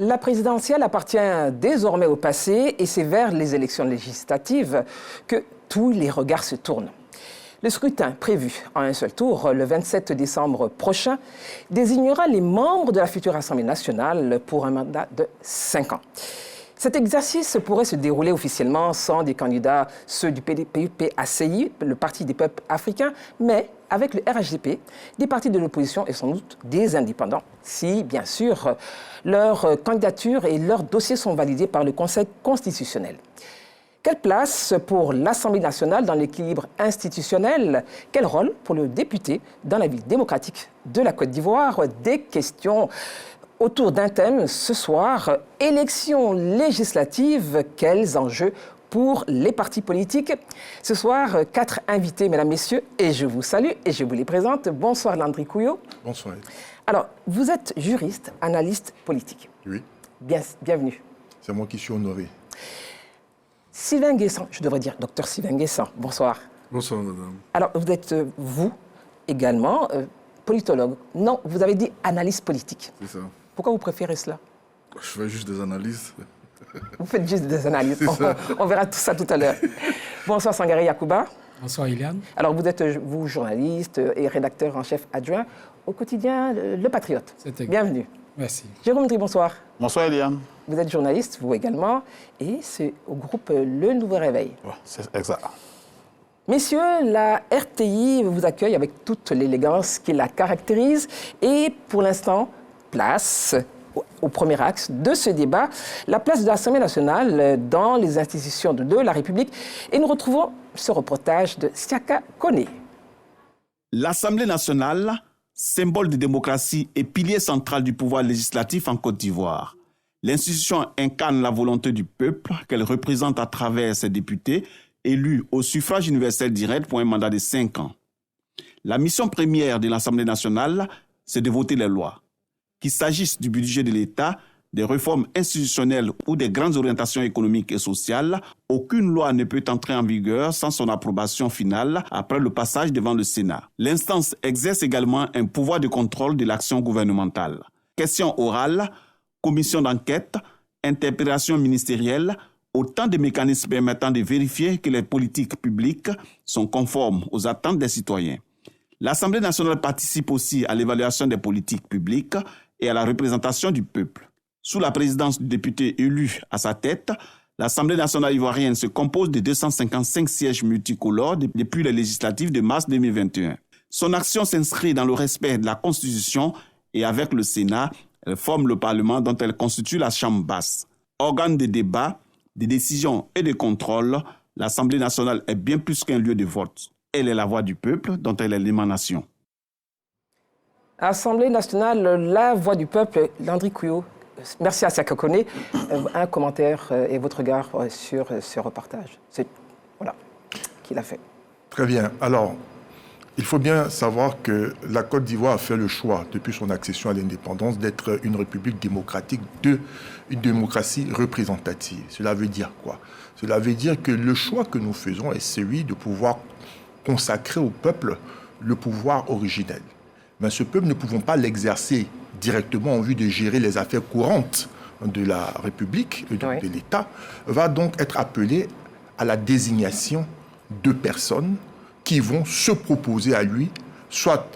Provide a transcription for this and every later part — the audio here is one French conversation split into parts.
La présidentielle appartient désormais au passé et c'est vers les élections législatives que tous les regards se tournent. Le scrutin prévu en un seul tour, le 27 décembre prochain, désignera les membres de la future Assemblée nationale pour un mandat de 5 ans. Cet exercice pourrait se dérouler officiellement sans des candidats, ceux du PUP-ACI, le Parti des peuples africains, mais avec le RHDP, des partis de l'opposition et sans doute des indépendants, si, bien sûr, leur candidature et leurs dossiers sont validés par le Conseil constitutionnel. Quelle place pour l'Assemblée nationale dans l'équilibre institutionnel? Quel rôle pour le député dans la vie démocratique de la Côte d'Ivoire? Des questions autour d'un thème ce soir, élections législatives, quels enjeux pour les partis politiques? Ce soir, 4 invités, mesdames, messieurs, et je vous salue et je vous les présente. Bonsoir Landry Couillot. Bonsoir. Alors, vous êtes juriste, analyste politique. Oui. Bienvenue. C'est moi qui suis honoré. Sylvain Guessant, je devrais dire docteur Sylvain Guessant, bonsoir. Bonsoir, madame. Alors, vous êtes, vous, également, politologue. Non, vous avez dit analyste politique. C'est ça. Pourquoi vous préférez cela? Je fais juste des analyses. Vous faites juste des analyses. Ça. On verra tout ça tout à l'heure. Bonsoir Sangaré Yacouba. Bonsoir Iliane. Alors, vous êtes, vous, journaliste et rédacteur en chef adjoint au quotidien Le Patriote. Bienvenue. Merci. Jérôme Dri, bonsoir. Bonsoir Eliane. Vous êtes journaliste, vous également, et c'est au groupe Le Nouveau Réveil. Ouais, c'est exact. Messieurs, la RTI vous accueille avec toute l'élégance qui la caractérise. Et pour l'instant, place au premier axe de ce débat, la place de l'Assemblée nationale dans les institutions de la République. Et nous retrouvons ce reportage de Siaka Kone. L'Assemblée nationale, symbole de démocratie et pilier central du pouvoir législatif en Côte d'Ivoire. L'institution incarne la volonté du peuple qu'elle représente à travers ses députés élus au suffrage universel direct pour un mandat de 5 ans. La mission première de l'Assemblée nationale, c'est de voter les lois. Qu'il s'agisse du budget de l'État, des réformes institutionnelles ou des grandes orientations économiques et sociales, aucune loi ne peut entrer en vigueur sans son approbation finale après le passage devant le Sénat. L'instance exerce également un pouvoir de contrôle de l'action gouvernementale. Questions orales, commission d'enquête, interpellation ministérielle, autant de mécanismes permettant de vérifier que les politiques publiques sont conformes aux attentes des citoyens. L'Assemblée nationale participe aussi à l'évaluation des politiques publiques et à la représentation du peuple. Sous la présidence du député élu à sa tête, l'Assemblée nationale ivoirienne se compose de 255 sièges multicolores depuis les législatives de mars 2021. Son action s'inscrit dans le respect de la Constitution et avec le Sénat, elle forme le Parlement dont elle constitue la chambre basse. Organe de débat, de décision et de contrôle, l'Assemblée nationale est bien plus qu'un lieu de vote. Elle est la voix du peuple dont elle est l'émanation. Assemblée nationale, la voix du peuple, Landry Couillot. Merci à Siaka Kone. Un commentaire et votre regard sur ce reportage. C'est voilà, qu'il a fait. Très bien. Alors, il faut bien savoir que la Côte d'Ivoire a fait le choix, depuis son accession à l'indépendance, d'être une république démocratique, une démocratie représentative. Cela veut dire quoi? Cela veut dire que le choix que nous faisons est celui de pouvoir consacrer au peuple le pouvoir originel. Mais ce peuple, ne pouvons pas l'exercer directement en vue de gérer les affaires courantes de la République et de l'État, va donc être appelé à la désignation de personnes qui vont se proposer à lui, soit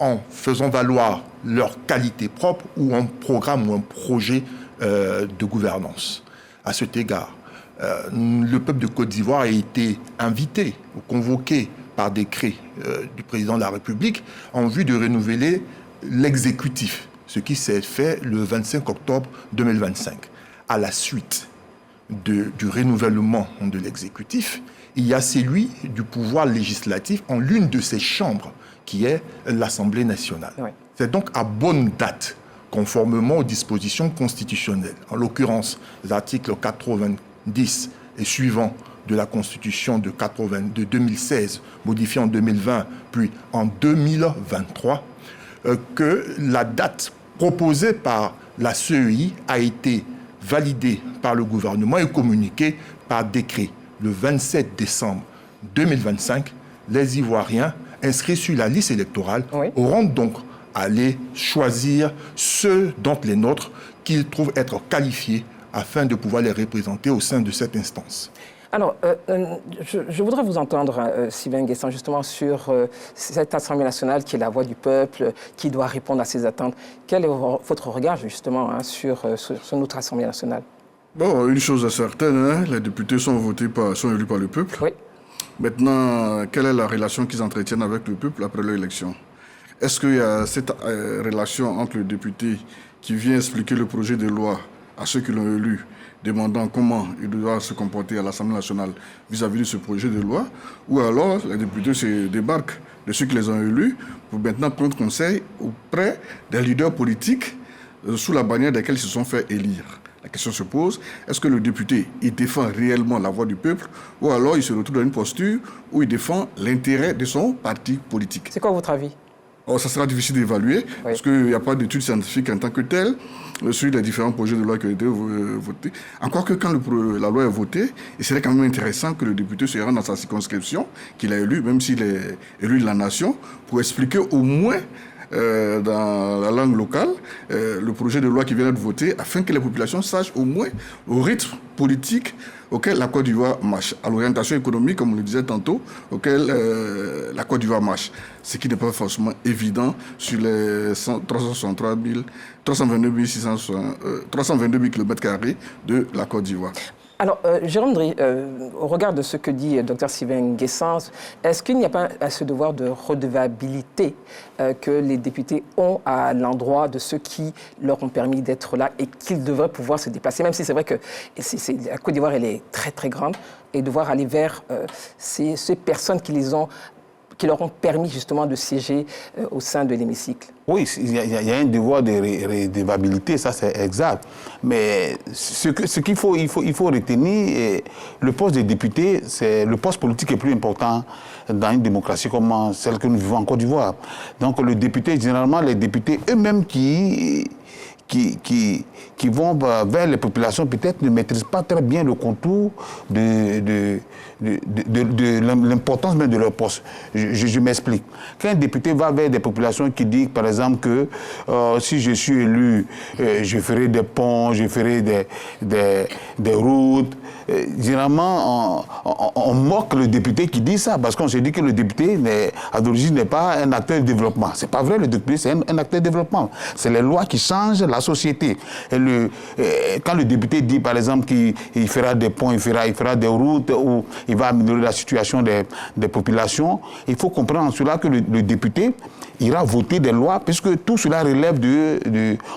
en faisant valoir leur qualité propre ou un programme ou un projet de gouvernance. À cet égard, le peuple de Côte d'Ivoire a été invité ou convoqué par décret du président de la République en vue de renouveler l'exécutif, ce qui s'est fait le 25 octobre 2025. À la suite du renouvellement de l'exécutif, il y a celui du pouvoir législatif en l'une de ses chambres, qui est l'Assemblée nationale. Oui. C'est donc à bonne date, conformément aux dispositions constitutionnelles, en l'occurrence les articles 90 et suivants de la Constitution de 2016, modifiée en 2020, puis en 2023, que la date proposée par la CEI a été validée par le gouvernement et communiquée par décret. Le 27 décembre 2025, les Ivoiriens inscrits sur la liste électorale auront donc aller choisir ceux d'entre les nôtres qu'ils trouvent être qualifiés afin de pouvoir les représenter au sein de cette instance. Alors, je voudrais vous entendre, Sylvain Nguessan, justement sur cette Assemblée nationale qui est la voix du peuple, qui doit répondre à ses attentes. Quel est votre regard, justement, sur notre Assemblée nationale? Bon, une chose est certaine, les députés sont élus par le peuple. Oui. Maintenant, quelle est la relation qu'ils entretiennent avec le peuple après l'élection? Est-ce qu'il y a cette relation entre le député qui vient expliquer le projet de loi à ceux qui l'ont élu, demandant comment il doit se comporter à l'Assemblée nationale vis-à-vis de ce projet de loi, ou alors les députés se débarquent de ceux qui les ont élus pour maintenant prendre conseil auprès des leaders politiques sous la bannière desquels ils se sont fait élire? La question se pose, est-ce que le député, il défend réellement la voix du peuple ou alors il se retrouve dans une posture où il défend l'intérêt de son parti politique? C'est quoi votre avis? Oh, ça sera difficile d'évaluer parce qu'il n'y a pas d'études scientifiques en tant que telles sur les différents projets de loi qui ont été votés. Encore que quand la loi est votée, il serait quand même intéressant que le député se rende dans sa circonscription qu'il a élu, même s'il est élu de la nation, pour expliquer au moins dans la langue locale le projet de loi qui vient d'être voté afin que les populations sachent au moins au rythme politique auquel la Côte d'Ivoire marche, à l'orientation économique, comme on le disait tantôt, auquel la Côte d'Ivoire marche. Ce qui n'est pas forcément évident sur les 322 000 km² de la Côte d'Ivoire. Alors, Jérôme Dri, au regard de ce que dit Dr Sylvain Nguessan, est-ce qu'il n'y a pas ce devoir de redevabilité que les députés ont à l'endroit de ceux qui leur ont permis d'être là et qu'ils devraient pouvoir se déplacer, même si c'est vrai que la Côte d'Ivoire, elle est très très grande, et devoir aller vers ces personnes qui leur ont permis justement de siéger au sein de l'hémicycle? Oui, il y a un devoir de redevabilité, ça c'est exact. Mais ce qu'il faut retenir, le poste de député, c'est le poste politique le plus important dans une démocratie comme celle que nous vivons en Côte d'Ivoire. Donc le député, généralement les députés eux-mêmes qui vont vers les populations peut-être ne maîtrisent pas très bien le contour de l'importance même de leur poste. Je m'explique. Quand un député va vers des populations qui disent, par exemple, que si je suis élu, je ferai des ponts, je ferai des routes, généralement, on moque le député qui dit ça, parce qu'on se dit que le député, à l'origine, n'est pas un acteur de développement. C'est pas vrai, le député, c'est un acteur de développement. C'est les lois qui changent la société. Et quand le député dit, par exemple, qu'il fera des ponts, il fera des routes, ou il va améliorer la situation des populations, il faut comprendre en cela que le député ira voter des lois, puisque tout cela relève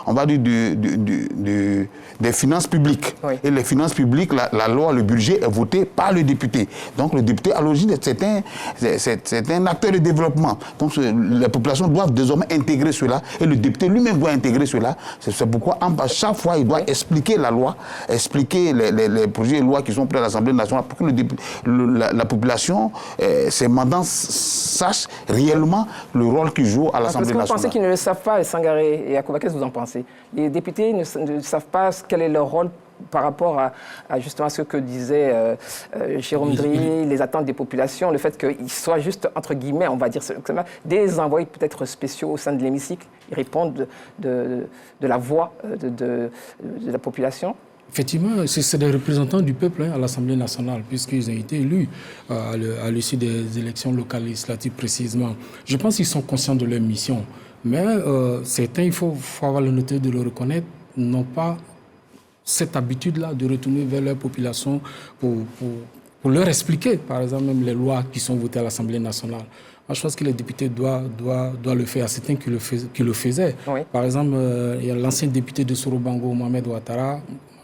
on va dire des finances publiques. Oui. Et les finances publiques, la loi, le budget est voté par le député. Donc le député, à l'origine, c'est un acteur de développement. Donc les populations doivent désormais intégrer cela, et le député lui-même doit intégrer cela. C'est pourquoi, à chaque fois, il doit expliquer la loi, expliquer les projets de loi qui sont prêts à l'Assemblée nationale, pour que la population, ses mandants, sachent réellement le rôle qu'ils jouent à l'Assemblée nationale. Parce que vous pensez qu'ils ne le savent pas, Sangaré et Yacouba, qu'est-ce que vous en pensez? Les députés ne savent pas quel est leur rôle par rapport à justement ce que disait Jérôme Dri, les attentes des populations, le fait qu'ils soient juste, entre guillemets, on va dire, des envoyés peut-être spéciaux au sein de l'hémicycle, ils répondent de la voix de la population. Effectivement, c'est des représentants du peuple à l'Assemblée nationale, puisqu'ils ont été élus à l'issue des élections locales législatives précisément. Je pense qu'ils sont conscients de leur mission. Mais certains, il faut avoir l'honnêteté de le reconnaître, n'ont pas cette habitude-là de retourner vers leur population pour leur expliquer, par exemple, même les lois qui sont votées à l'Assemblée nationale. Moi, je pense que les députés doivent le faire. Certains qui le faisaient. Oui. Par exemple, il y a l'ancien député de Sorobango, Mohamed Ouattara.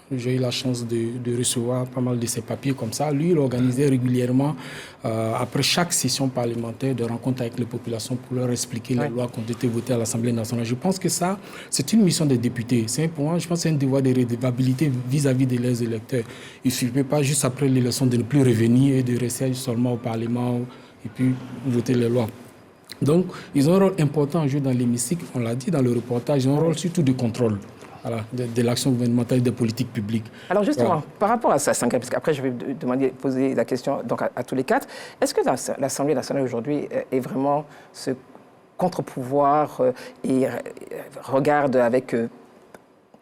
J'ai eu la chance de recevoir pas mal de ses papiers comme ça. Lui, il organisait régulièrement, après chaque session parlementaire, des rencontres avec les populations pour leur expliquer les lois qui ont été votées à l'Assemblée nationale. Je pense que ça, c'est une mission des députés. Pour moi, je pense que c'est un devoir de redevabilité vis-à-vis de leurs électeurs. Il ne suffit pas juste après l'élection de ne plus revenir et de rester seulement au Parlement et puis voter les lois. Donc, ils ont un rôle important à jouer dans l'hémicycle. On l'a dit dans le reportage, ils ont un rôle surtout de contrôle. Voilà, de l'action gouvernementale et des politiques publiques. Alors justement, par rapport à ça, Sangaré, parce qu'après je vais poser la question donc à tous les quatre, est-ce que l'Assemblée nationale aujourd'hui est vraiment contre-pouvoir et regarde avec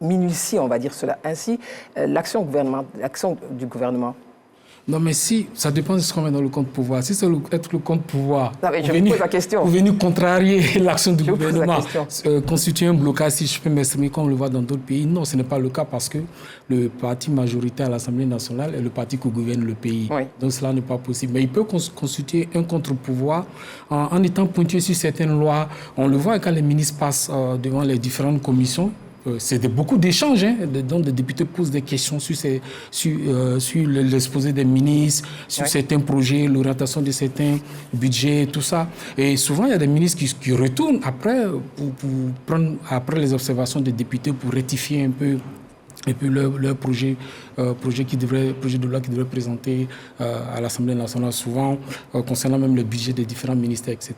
minutie, on va dire cela ainsi, l'action du gouvernement? Non, mais si, ça dépend de ce qu'on met dans le contre-pouvoir. Si c'est être le contre-pouvoir, vous pose la question. Pour venir contrarier l'action du gouvernement, constituer un blocage, si je peux m'exprimer comme on le voit dans d'autres pays, non, ce n'est pas le cas parce que le parti majoritaire à l'Assemblée nationale est le parti qui gouverne le pays. Oui. Donc cela n'est pas possible. Mais il peut constituer un contre-pouvoir en étant pointué sur certaines lois. On le voit quand les ministres passent devant les différentes commissions. C'est beaucoup d'échanges, hein, dont des députés posent des questions sur l'exposé des ministres, sur certains projets, l'orientation de certains budgets, tout ça. Et souvent, il y a des ministres qui retournent après pour prendre après les observations des députés pour rectifier un peu et puis leur projet de loi qu'ils devraient présenter à l'Assemblée nationale, souvent concernant même le budget des différents ministères, etc.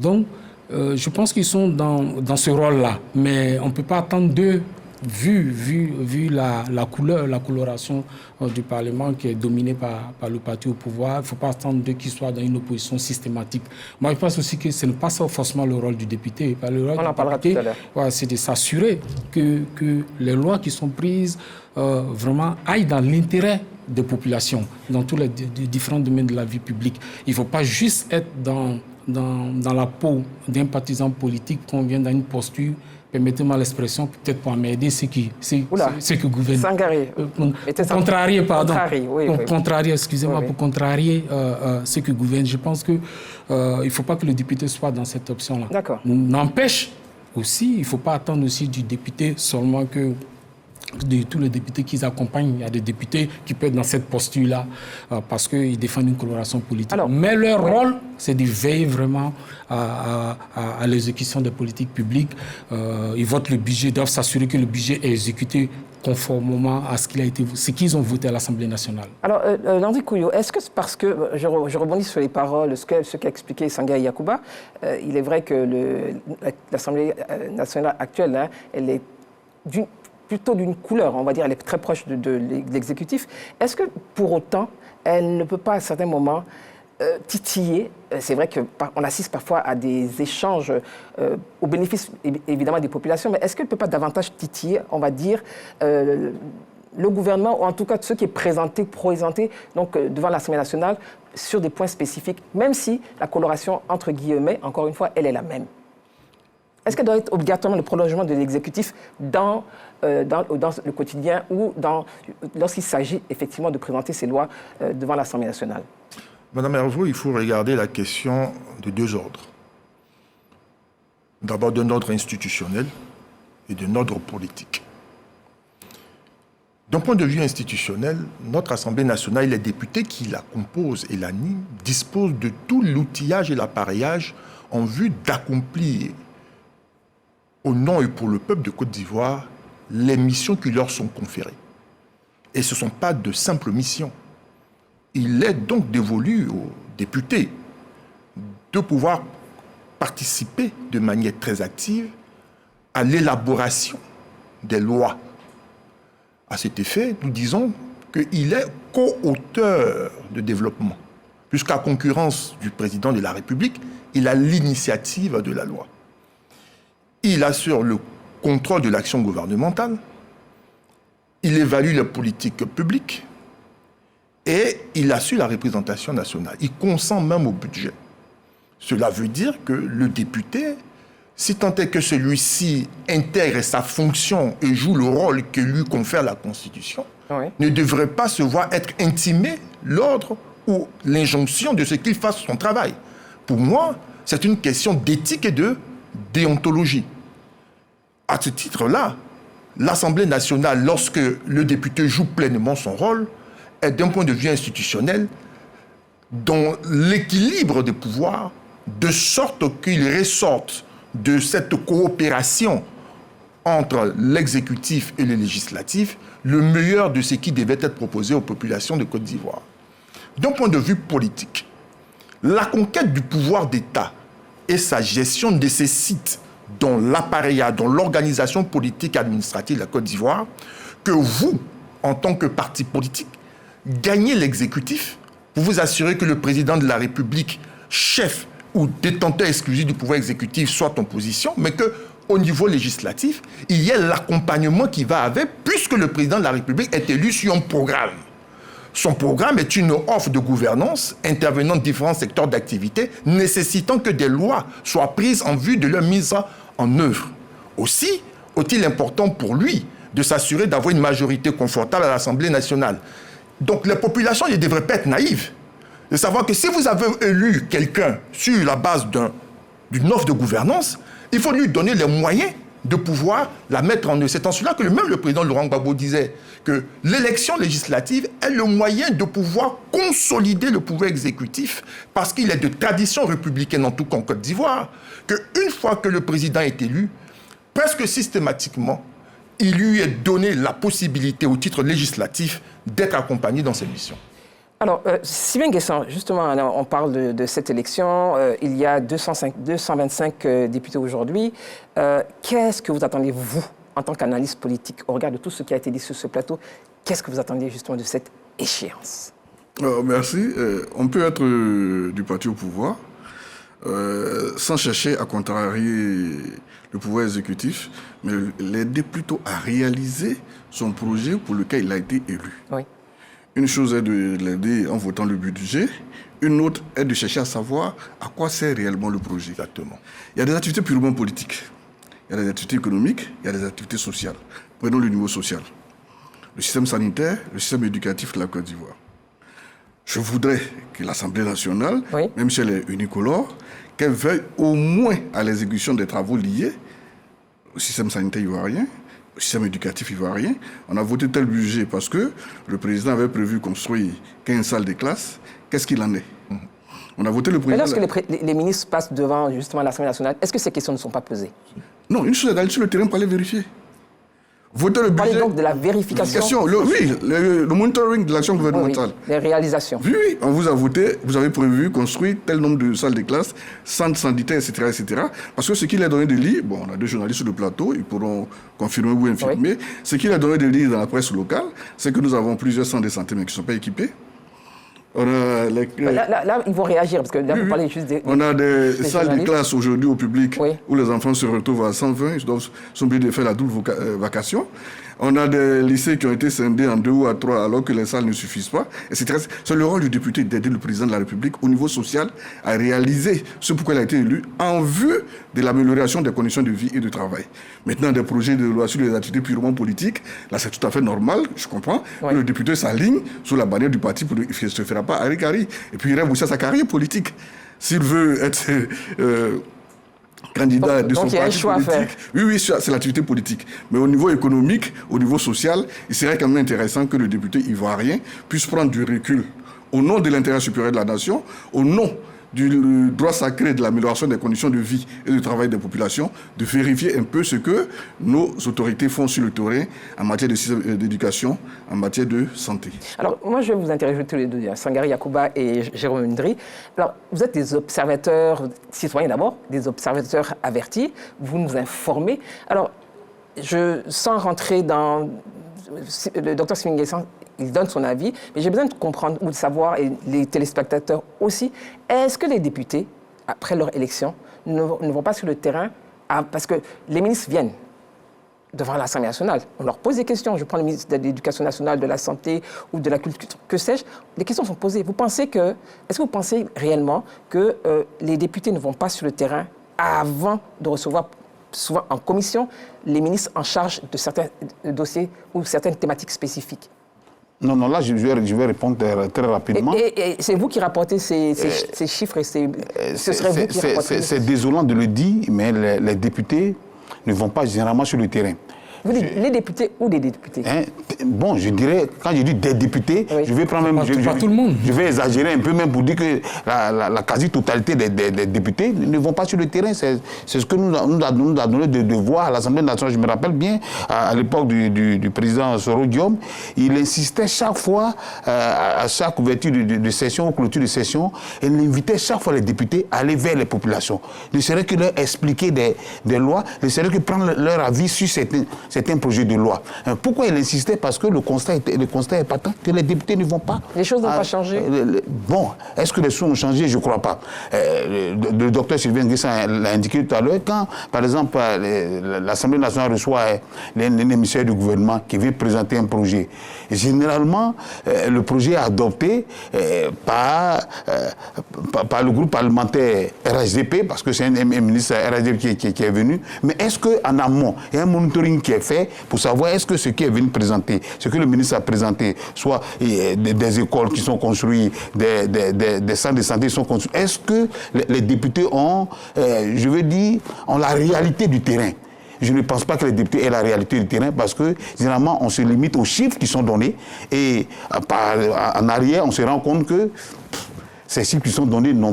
Donc, je pense qu'ils sont dans ce rôle-là, mais on ne peut pas attendre d'eux, vu la coloration du Parlement qui est dominée par le parti au pouvoir. Il ne faut pas attendre d'eux qu'ils soient dans une opposition systématique. Moi, je pense aussi que ce n'est pas ça forcément le rôle du député. On en parlera tout à l'heure. C'est de s'assurer que les lois qui sont prises vraiment aillent dans l'intérêt des populations, dans tous les différents domaines de la vie publique. Il ne faut pas juste être dans la peau d'un partisan politique qu'on vient dans une posture, permettez-moi l'expression, peut-être pour m'aider ceux qui gouvernent. Sangaré. Contrarier, pardon. Contrarier, excusez-moi, pour contrarier ceux qui gouvernent. Je pense qu'il ne faut pas que le député soit dans cette option-là. D'accord. N'empêche aussi, il ne faut pas attendre aussi du député seulement que de tous les députés qu'ils accompagnent. Il y a des députés qui peuvent être dans cette posture-là parce qu'ils défendent une coloration politique. Alors, mais leur rôle, c'est de veiller vraiment à l'exécution des politiques publiques. Ils votent le budget, doivent s'assurer que le budget est exécuté conformément à ce qu'ils ont voté à l'Assemblée nationale. Alors, Landry Couillot, est-ce que c'est parce que, je rebondis sur les paroles, ce qu'a expliqué Sangaré Yacouba, il est vrai que l'Assemblée nationale actuelle, hein, elle est plutôt d'une couleur, on va dire, elle est très proche de l'exécutif. Est-ce que, pour autant, elle ne peut pas, à certains moments, titiller? C'est vrai qu'on assiste parfois à des échanges au bénéfice, évidemment, des populations, mais est-ce qu'elle ne peut pas davantage titiller, on va dire, le gouvernement, ou en tout cas ceux qui est présenté donc, devant l'Assemblée nationale, sur des points spécifiques, même si la coloration, entre guillemets, encore une fois, elle est la même? Est-ce qu'elle doit être obligatoirement le prolongement de l'exécutif dans le quotidien ou lorsqu'il s'agit effectivement de présenter ces lois devant l'Assemblée nationale? Madame Hervaux, il faut regarder la question de deux ordres. D'abord d'un ordre institutionnel et d'un ordre politique. D'un point de vue institutionnel, notre Assemblée nationale et les députés qui la composent et l'animent disposent de tout l'outillage et l'appareillage en vue d'accomplir au nom et pour le peuple de Côte d'Ivoire, les missions qui leur sont conférées. Et ce ne sont pas de simples missions. Il est donc dévolu aux députés de pouvoir participer de manière très active à l'élaboration des lois. À cet effet, nous disons qu'il est co-auteur de développement, puisqu'à concurrence du président de la République, il a l'initiative de la loi. Il assure le contrôle de l'action gouvernementale, il évalue les politiques publiques et il assure la représentation nationale. Il consent même au budget. Cela veut dire que le député, si tant est que celui-ci intègre sa fonction et joue le rôle que lui confère la Constitution, ne devrait pas se voir être intimé l'ordre ou l'injonction de ce qu'il fasse son travail. Pour moi, c'est une question d'éthique et de déontologie. À ce titre-là, l'Assemblée nationale, lorsque le député joue pleinement son rôle, est d'un point de vue institutionnel dans l'équilibre des pouvoirs, de sorte qu'il ressorte de cette coopération entre l'exécutif et le législatif le meilleur de ce qui devait être proposé aux populations de Côte d'Ivoire. D'un point de vue politique, la conquête du pouvoir d'État et sa gestion nécessitent dans l'appareillage, dans l'organisation politique et administrative de la Côte d'Ivoire, que vous, en tant que parti politique, gagnez l'exécutif pour vous assurer que le président de la République, chef ou détenteur exclusif du pouvoir exécutif soit en position, mais qu'au niveau législatif, il y ait l'accompagnement qui va avec, puisque le président de la République est élu sur un programme. Son programme est une offre de gouvernance intervenant dans différents secteurs d'activité, nécessitant que des lois soient prises en vue de leur mise en œuvre. Aussi, est-il important pour lui de s'assurer d'avoir une majorité confortable à l'Assemblée nationale. Donc les populations ne devraient pas être naïves. De savoir que si vous avez élu quelqu'un sur la base d'une offre de gouvernance, il faut lui donner les moyens de pouvoir la mettre en œuvre. C'est en cela que même le président Laurent Gbagbo disait que l'élection législative est le moyen de pouvoir consolider le pouvoir exécutif parce qu'il est de tradition républicaine, en tout cas en Côte d'Ivoire, qu'une fois que le président est élu, presque systématiquement, il lui est donné la possibilité au titre législatif d'être accompagné dans ses missions. Alors, Sylvain Guessant, justement, on parle de cette élection. Il y a 225 députés aujourd'hui. Qu'est-ce que vous attendez, vous, en tant qu'analyste politique, au regard de tout ce qui a été dit sur ce plateau, qu'est-ce que vous attendez justement de cette échéance? Merci. On peut être du parti au pouvoir sans chercher à contrarier le pouvoir exécutif, mais l'aider plutôt à réaliser son projet pour lequel il a été élu. Oui. Une chose est de l'aider en votant le budget, une autre est de chercher à savoir à quoi sert réellement le projet. Exactement. Il y a des activités purement politiques, il y a des activités économiques, il y a des activités sociales. Prenons le niveau social. Le système sanitaire, le système éducatif de la Côte d'Ivoire. Je voudrais que l'Assemblée nationale, oui, même si elle est unicolore, qu'elle veuille au moins à l'exécution des travaux liés au système sanitaire ivoirien, au système éducatif ivoirien. On a voté tel budget parce que le président avait prévu construire 15 salles de classe. Qu'est-ce qu'il en est? On a voté le président... Mais lorsque les ministres passent devant justement l'Assemblée nationale, est-ce que ces questions ne sont pas posées? Non, une chose est d'aller sur le terrain pour aller vérifier. Voter le budget... Vous parlez donc de la vérification? Oui, le monitoring de l'action gouvernementale. Oui, les réalisations. Oui, on vous a voté, vous avez prévu construire tel nombre de salles de classe, centres sanitaires, etc., etc. Parce que ce qu'il a donné de lire, bon, on a deux journalistes sur le plateau, ils pourront confirmer ou infirmer, oui, ce qu'il a donné de lire dans la presse locale, c'est que nous avons plusieurs centres de santé mais qui ne sont pas équipés. On a là, ils vont réagir, parce que là, vous parlez juste des... On a des salles de classe aujourd'hui au public, oui, où les enfants se retrouvent à 120, ils sont obligés de faire la double vacation. On a des lycées qui ont été scindés en 2 ou à 3 alors que les salles ne suffisent pas, etc. C'est le rôle du député d'aider le président de la République au niveau social à réaliser ce pourquoi il a été élu en vue de l'amélioration des conditions de vie et de travail. Maintenant, des projets de loi sur les activités purement politiques, là c'est tout à fait normal, je comprends, oui, que le député s'aligne sous la bannière du parti, il ne se fera pas haricari. Et puis il rêve aussi à sa carrière politique. S'il veut être... candidat de son parti politique. Oui, c'est l'activité politique. Mais au niveau économique, au niveau social, il serait quand même intéressant que le député ivoirien puisse prendre du recul au nom de l'intérêt supérieur de la nation, au nom du droit sacré de l'amélioration des conditions de vie et de travail des populations, de vérifier un peu ce que nos autorités font sur le terrain en matière d'éducation, en matière de santé. Alors, moi, je vais vous interroger tous les deux, Sangari Yacouba et Jérôme Ndri. Alors, vous êtes des observateurs, citoyens d'abord, des observateurs avertis, vous nous informez. Alors, sans rentrer dans... Le docteur Sylvain Guessant, il donne son avis, mais j'ai besoin de comprendre ou de savoir, et les téléspectateurs aussi, est-ce que les députés, après leur élection, ne vont pas sur le terrain parce que les ministres viennent devant l'Assemblée nationale, on leur pose des questions, je prends le ministre de l'Éducation nationale, de la Santé ou de la Culture, que sais-je, les questions sont posées. Est-ce que vous pensez réellement que les députés ne vont pas sur le terrain avant de recevoir, souvent en commission, les ministres en charge de certains dossiers ou certaines thématiques spécifiques? Non, là, je vais répondre très rapidement. Et c'est vous qui rapportez ces chiffres et ce serait vous qui rapportez. C'est désolant de le dire, mais les députés ne vont pas généralement sur le terrain. Vous dites les députés ou des députés? Bon, je dirais, quand je dis des députés, oui, je vais prendre même... Pas tout le monde. Je vais exagérer un peu même pour dire que la quasi-totalité des députés ne vont pas sur le terrain. C'est ce que nous a donné de voir à l'Assemblée nationale. Je me rappelle bien, à l'époque du président Soro Guillaume, il insistait chaque fois, à chaque ouverture de session ou clôture de session, il invitait chaque fois les députés à aller vers les populations. Ne serait que leur expliquer des lois, ne serait que prendre leur avis sur certaines... c'est un projet de loi. Pourquoi il insistait? Parce que le constat est patent, que les députés ne vont pas... Les choses n'ont pas changé. Bon, est-ce que les choses ont changé? Je ne crois pas. Le docteur Sylvain Nguessa l'a indiqué tout à l'heure, quand, par exemple, l'Assemblée nationale reçoit un émissaire du gouvernement qui vient présenter un projet, généralement, le projet est adopté par le groupe parlementaire RHDP, parce que c'est un ministre RHDP qui est venu. Mais est-ce qu'en amont, il y a un monitoring qui est fait pour savoir est-ce que ce qui est venu présenter, ce que le ministre a présenté, soit des écoles qui sont construites, des centres de santé qui sont construits, est-ce que les députés ont, je veux dire, ont la réalité du terrain? Je ne pense pas que les députés aient la réalité du terrain parce que, généralement, on se limite aux chiffres qui sont donnés et en arrière, on se rend compte que ces chiffres qui sont donnés ne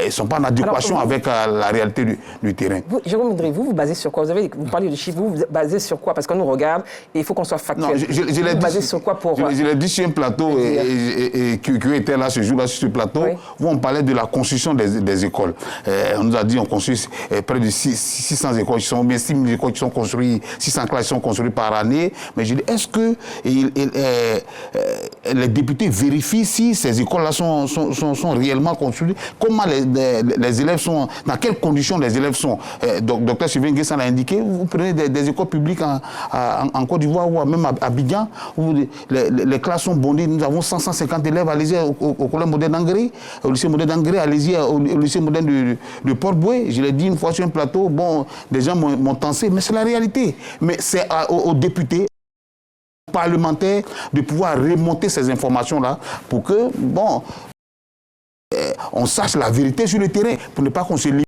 sont pas en adéquation avec la réalité du terrain. Jérôme Ndri, vous basez sur quoi? Vous parlez de chiffres, vous basez sur quoi? Parce qu'on nous regarde et il faut qu'on soit factuel. Non, je vous basez sur quoi pour... Je l'ai dit sur un plateau et qui était là ce jour-là sur ce plateau, oui, où on parlait de la construction des écoles. On nous a dit qu'on construit près de 600 écoles, bien 6 000 écoles qui sont construites, 600 classes qui sont construites par année. Mais je dis, est-ce que les députés vérifient si ces écoles-là sont réellement construites? Comment les élèves sont, dans quelles conditions les élèves sont? Docteur Sylvain Nguessa l'a indiqué, vous prenez des écoles publiques en Côte d'Ivoire ou même à Abidjan, où les classes sont bondées. Nous avons 150 élèves, allez-y au collège moderne d'Angré, au lycée moderne d'Angré, allez-y au lycée moderne de Port-Boué. Je l'ai dit une fois sur un plateau, bon, des gens m'ont tensé, mais c'est la réalité. Mais c'est aux députés, parlementaires, de pouvoir remonter ces informations-là pour que, bon, on sache la vérité sur le terrain, pour ne pas qu'on se limite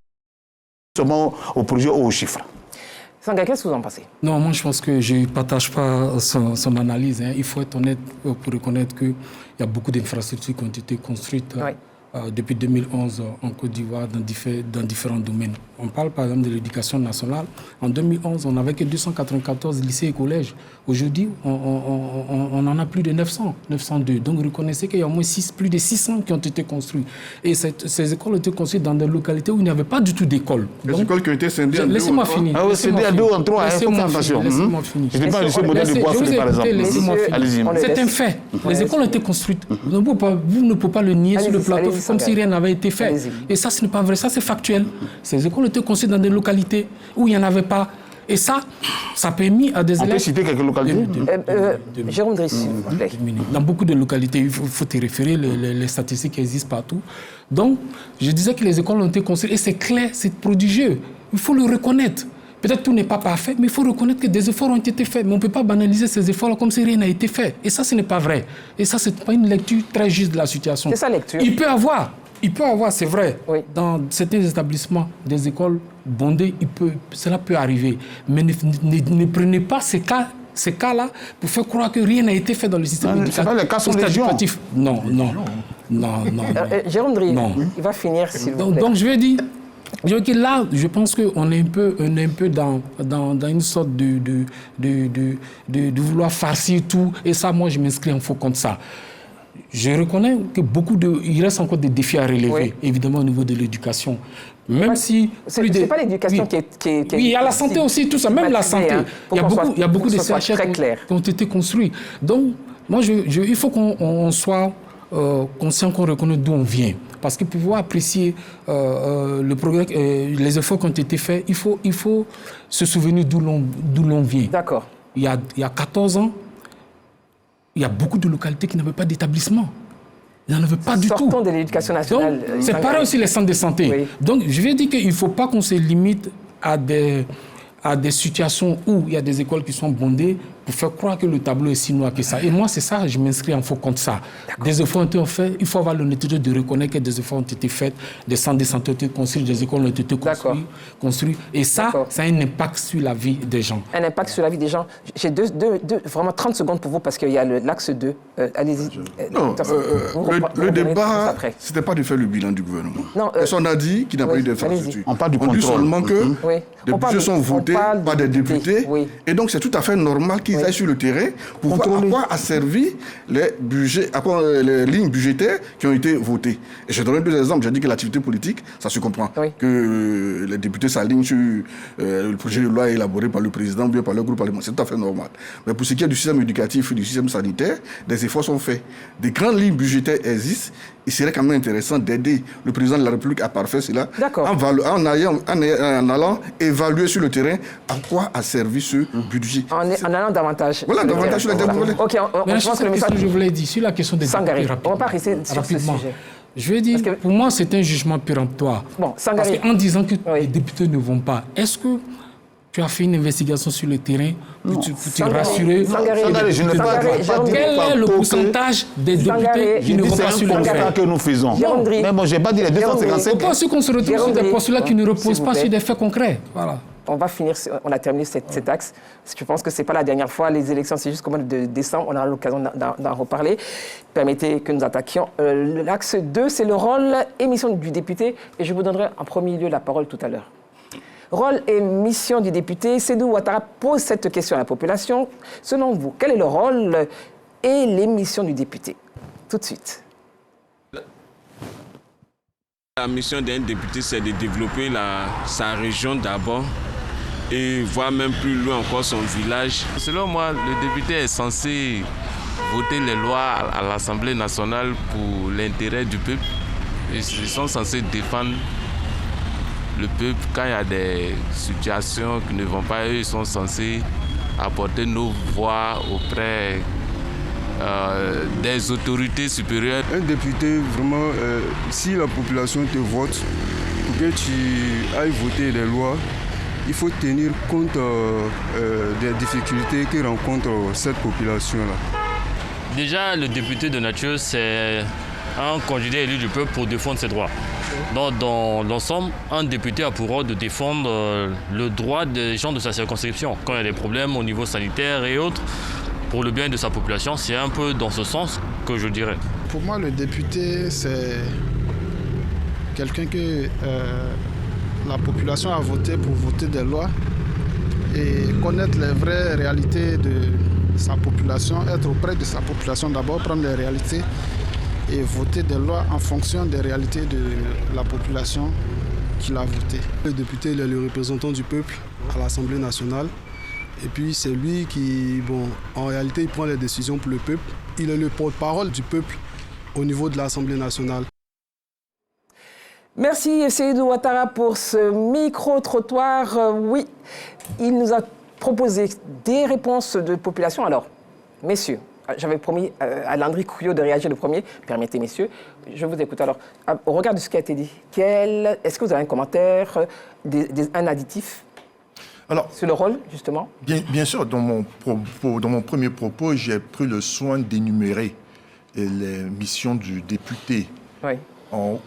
seulement au projet ou aux chiffres. Sanga, qu'est-ce que vous en pensez? Non, moi je pense que je ne partage pas son analyse. Il faut être honnête pour reconnaître qu'il y a beaucoup d'infrastructures qui ont été construites depuis 2011 en Côte d'Ivoire dans différents domaines. On parle par exemple de l'éducation nationale. En 2011, on n'avait que 294 lycées et collèges. Aujourd'hui, on en a plus de 902. Donc reconnaissez qu'il y a au moins plus de 600 qui ont été construits. Et ces écoles ont été construites dans des localités où il n'y avait pas du tout d'école. Les écoles qui ont été scindées en deux. Laissez-moi finir. Ah oui, scindées en deux ou en trois. Laissez-moi finir. Je ne dis pas le lycée moderne de Boisflé, par exemple. Allez-y. C'est un fait. Les écoles ont été construites. Vous ne pouvez pas le nier sur le plateau, comme si rien n'avait été fait. Et ça, ce n'est pas vrai. Ça, c'est factuel. Ces écoles ont été construites dans des localités où il n'y en avait pas. Et ça a permis à des élèves... On peut citer quelques localités? Jérôme Ndri, s'il vous plaît. Dans beaucoup de localités, il faut te référer, les statistiques existent partout. Donc, je disais que les écoles ont été construites, et c'est clair, c'est prodigieux. Il faut le reconnaître. Peut-être tout n'est pas parfait, mais il faut reconnaître que des efforts ont été faits. Mais on ne peut pas banaliser ces efforts comme si rien n'a été fait. Et ça, ce n'est pas vrai. Et ça, ce n'est pas une lecture très juste de la situation. C'est sa lecture. Il peut avoir, c'est vrai, dans certains établissements, des écoles bondées, cela peut arriver. Mais ne prenez pas ces cas-là pour faire croire que rien n'a été fait dans le système éducatif. Non. Jérôme Ndri, il va finir, s'il vous plaît. Donc, je veux dire que là, je pense qu'on est un peu dans une sorte de vouloir farcir tout. Et ça, moi, je m'inscris en faux contre ça. Je reconnais que il reste encore des défis à relever, évidemment, au niveau de l'éducation. Même si... C'est pas l'éducation qui est... Oui, il y a la santé aussi, tout ça, même la santé. Il y a beaucoup de CHR qui ont été construits. Donc, moi, il faut qu'on soit conscient, qu'on reconnaisse d'où on vient. Parce que pour pouvoir apprécier le progrès, les efforts qui ont été faits, il faut se souvenir d'où l'on vient. D'accord. Il y a 14 ans, il y a beaucoup de localités qui n'avaient pas d'établissement. Il n'y en avait pas du tout. Sortons de l'éducation nationale. Donc, c'est pareil aussi les centres de santé. Oui. Donc, je vais dire qu'il ne faut pas qu'on se limite à des situations où il y a des écoles qui sont bondées pour faire croire que le tableau est si noir que ça. Et moi, c'est ça, je m'inscris en faux contre ça. Des efforts ont été faits, il faut avoir l'honnêteté de reconnaître que des efforts ont été faits, des centres de santé ont été construits, des écoles ont été construites. Et ça a un impact sur la vie des gens. Un impact sur la vie des gens. J'ai vraiment 30 secondes pour vous parce qu'il y a l'axe 2. Allez-y. Non, le débat, ce n'était pas de faire le bilan du gouvernement. Personne n'a dit qu'il n'y a pas eu d'infrastructure. On parle du contrôle. On dit seulement que des budgets sont votés par des députés. Et donc, c'est tout à fait normal qu'ils qu'ils aillent sur le terrain pour voir à quoi a servi les budgets, les lignes budgétaires qui ont été votées. Et je donne 2 exemples. J'ai dit que l'activité politique, ça se comprend. Oui. Que les députés s'alignent sur le projet de loi élaboré par le président ou bien par le groupe parlementaire. C'est tout à fait normal. Mais pour ce qui est du système éducatif et du système sanitaire, des efforts sont faits. Des grandes lignes budgétaires existent. Il serait quand même intéressant d'aider le président de la République à parfaire cela en allant évaluer sur le terrain à quoi a servi ce budget. En allant davantage. Voilà, davantage sur le terrain. Ok, je pense que le message que je voulais dire sur la question des Sangaré, députés, on va pas rester sur ce sujet. Je veux dire, pour moi, c'est un jugement péremptoire. Bon, Sangaré. Parce qu'en disant que les députés ne vont pas, est-ce que tu as fait une investigation sur le terrain pour te rassurer? Sangaré, je ne pas Quel est le pourcentage des députés qui ne vont pas sur le terrain que nous faisons? Mais bon, je n'ai pas dit les 255. Pourquoi est-ce qu'on se retrouve sur des postulats qui ne reposent pas sur des faits concrets? Voilà. On a terminé cet axe. Je pense que ce n'est pas la dernière fois. Les élections, c'est jusqu'au mois de décembre. On aura l'occasion d'en reparler. Permettez que nous attaquions. L'axe 2, c'est le rôle et mission du député. Et je vous donnerai en premier lieu la parole tout à l'heure. Rôle et mission du député. Seydou Ouattara pose cette question à la population. Selon vous, quel est le rôle et les missions du député? Tout de suite. La mission d'un député, c'est de développer sa région d'abord et voir même plus loin encore son village. Selon moi, le député est censé voter les lois à l'Assemblée nationale pour l'intérêt du peuple. Ils sont censés défendre le peuple quand il y a des situations qui ne vont pas. Eux, ils sont censés apporter nos voix auprès des autorités supérieures. Un député, vraiment, si la population te vote, pour que tu ailles voter les lois, il faut tenir compte des difficultés que rencontre cette population-là. Déjà, le député de nature, c'est un candidat élu du peuple pour défendre ses droits. Donc, dans l'ensemble, un député a pour rôle de défendre le droit des gens de sa circonscription. Quand il y a des problèmes au niveau sanitaire et autres, pour le bien de sa population, c'est un peu dans ce sens que je dirais. Pour moi, le député, c'est quelqu'un que la population a voté pour voter des lois et connaître les vraies réalités de sa population, être auprès de sa population d'abord, prendre les réalités et voter des lois en fonction des réalités de la population qu'il a voté. Le député, il est le représentant du peuple à l'Assemblée nationale. Et puis c'est lui qui, en réalité, il prend les décisions pour le peuple. Il est le porte-parole du peuple au niveau de l'Assemblée nationale. Merci Seydou Ouattara pour ce micro-trottoir. Oui, il nous a proposé des réponses de population. Alors, messieurs, j'avais promis à Landry Couillot de réagir le premier. Permettez, messieurs, je vous écoute. Alors, au regard de ce qui a été dit, est-ce que vous avez un commentaire, un additif sur le rôle, justement? Bien sûr, dans mon premier propos, j'ai pris le soin d'énumérer les missions du député. Oui.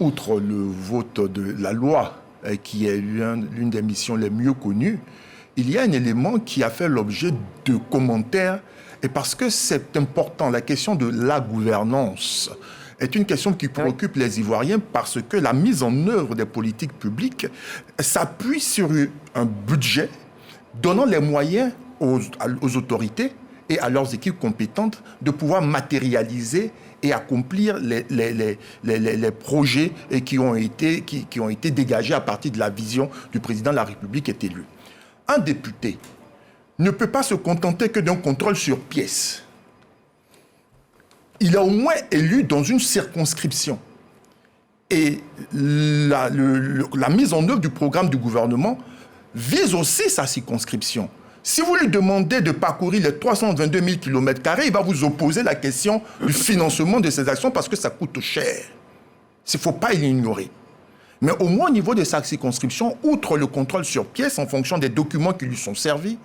Outre le vote de la loi, qui est l'une des missions les mieux connues, il y a un élément qui a fait l'objet de commentaires, et parce que c'est important, la question de la gouvernance est une question qui préoccupe les Ivoiriens, parce que la mise en œuvre des politiques publiques s'appuie sur un budget donnant les moyens aux autorités et à leurs équipes compétentes de pouvoir matérialiser et accomplir les projets qui ont été dégagés à partir de la vision du président de la République qui est élu. Un député ne peut pas se contenter que d'un contrôle sur pièce. Il est au moins élu dans une circonscription. Et la mise en œuvre du programme du gouvernement vise aussi sa circonscription. Si vous lui demandez de parcourir les 322 000 km², il va vous opposer la question du financement de ces actions parce que ça coûte cher. Il ne faut pas l'ignorer. Mais au moins au niveau de sa circonscription, outre le contrôle sur pièce en fonction des documents qui lui sont servis,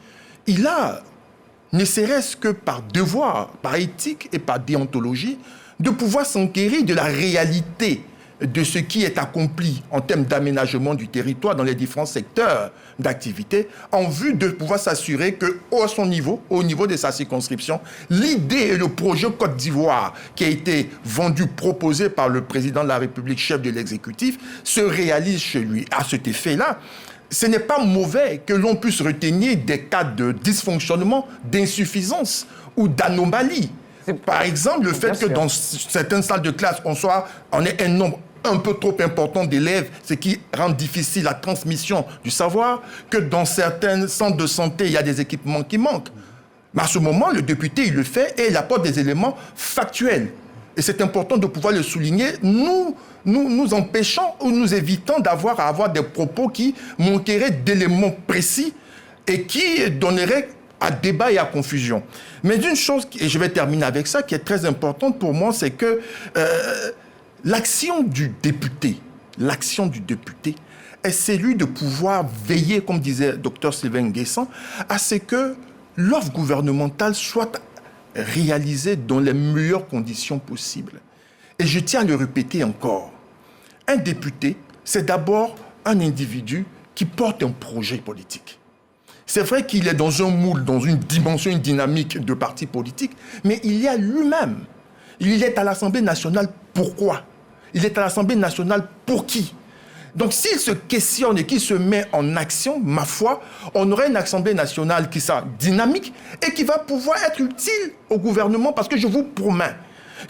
il a, ne serait-ce que par devoir, par éthique et par déontologie, de pouvoir s'enquérir de la réalité de ce qui est accompli en termes d'aménagement du territoire dans les différents secteurs d'activité, en vue de pouvoir s'assurer qu'au son niveau, au niveau de sa circonscription, l'idée et le projet Côte d'Ivoire qui a été vendu, proposé par le président de la République, chef de l'exécutif, se réalisent chez lui. À cet effet-là, ce n'est pas mauvais que l'on puisse retenir des cas de dysfonctionnement, d'insuffisance ou d'anomalie. Par exemple, le fait que dans certaines salles de classe, on ait un nombre un peu trop important d'élèves, ce qui rend difficile la transmission du savoir, que dans certains centres de santé, il y a des équipements qui manquent. Mais à ce moment, le député, il le fait et il apporte des éléments factuels. Et c'est important de pouvoir le souligner. Nous empêchons ou nous évitons à avoir des propos qui manqueraient d'éléments précis et qui donneraient à débat et à confusion. Mais d'une chose, et je vais terminer avec ça, qui est très importante pour moi, c'est que l'action du député est celui de pouvoir veiller, comme disait Dr Sylvain Nguessan, à ce que l'offre gouvernementale soit réalisée dans les meilleures conditions possibles. Et je tiens à le répéter encore. Un député, c'est d'abord un individu qui porte un projet politique. C'est vrai qu'il est dans un moule, dans une dimension, une dynamique de parti politique, mais il y a lui-même. Il est à l'Assemblée nationale. Pourquoi ? Il est à l'Assemblée nationale pour qui ? Donc s'il se questionne et qu'il se met en action, ma foi, on aurait une Assemblée nationale qui sera dynamique et qui va pouvoir être utile au gouvernement, parce que je vous promets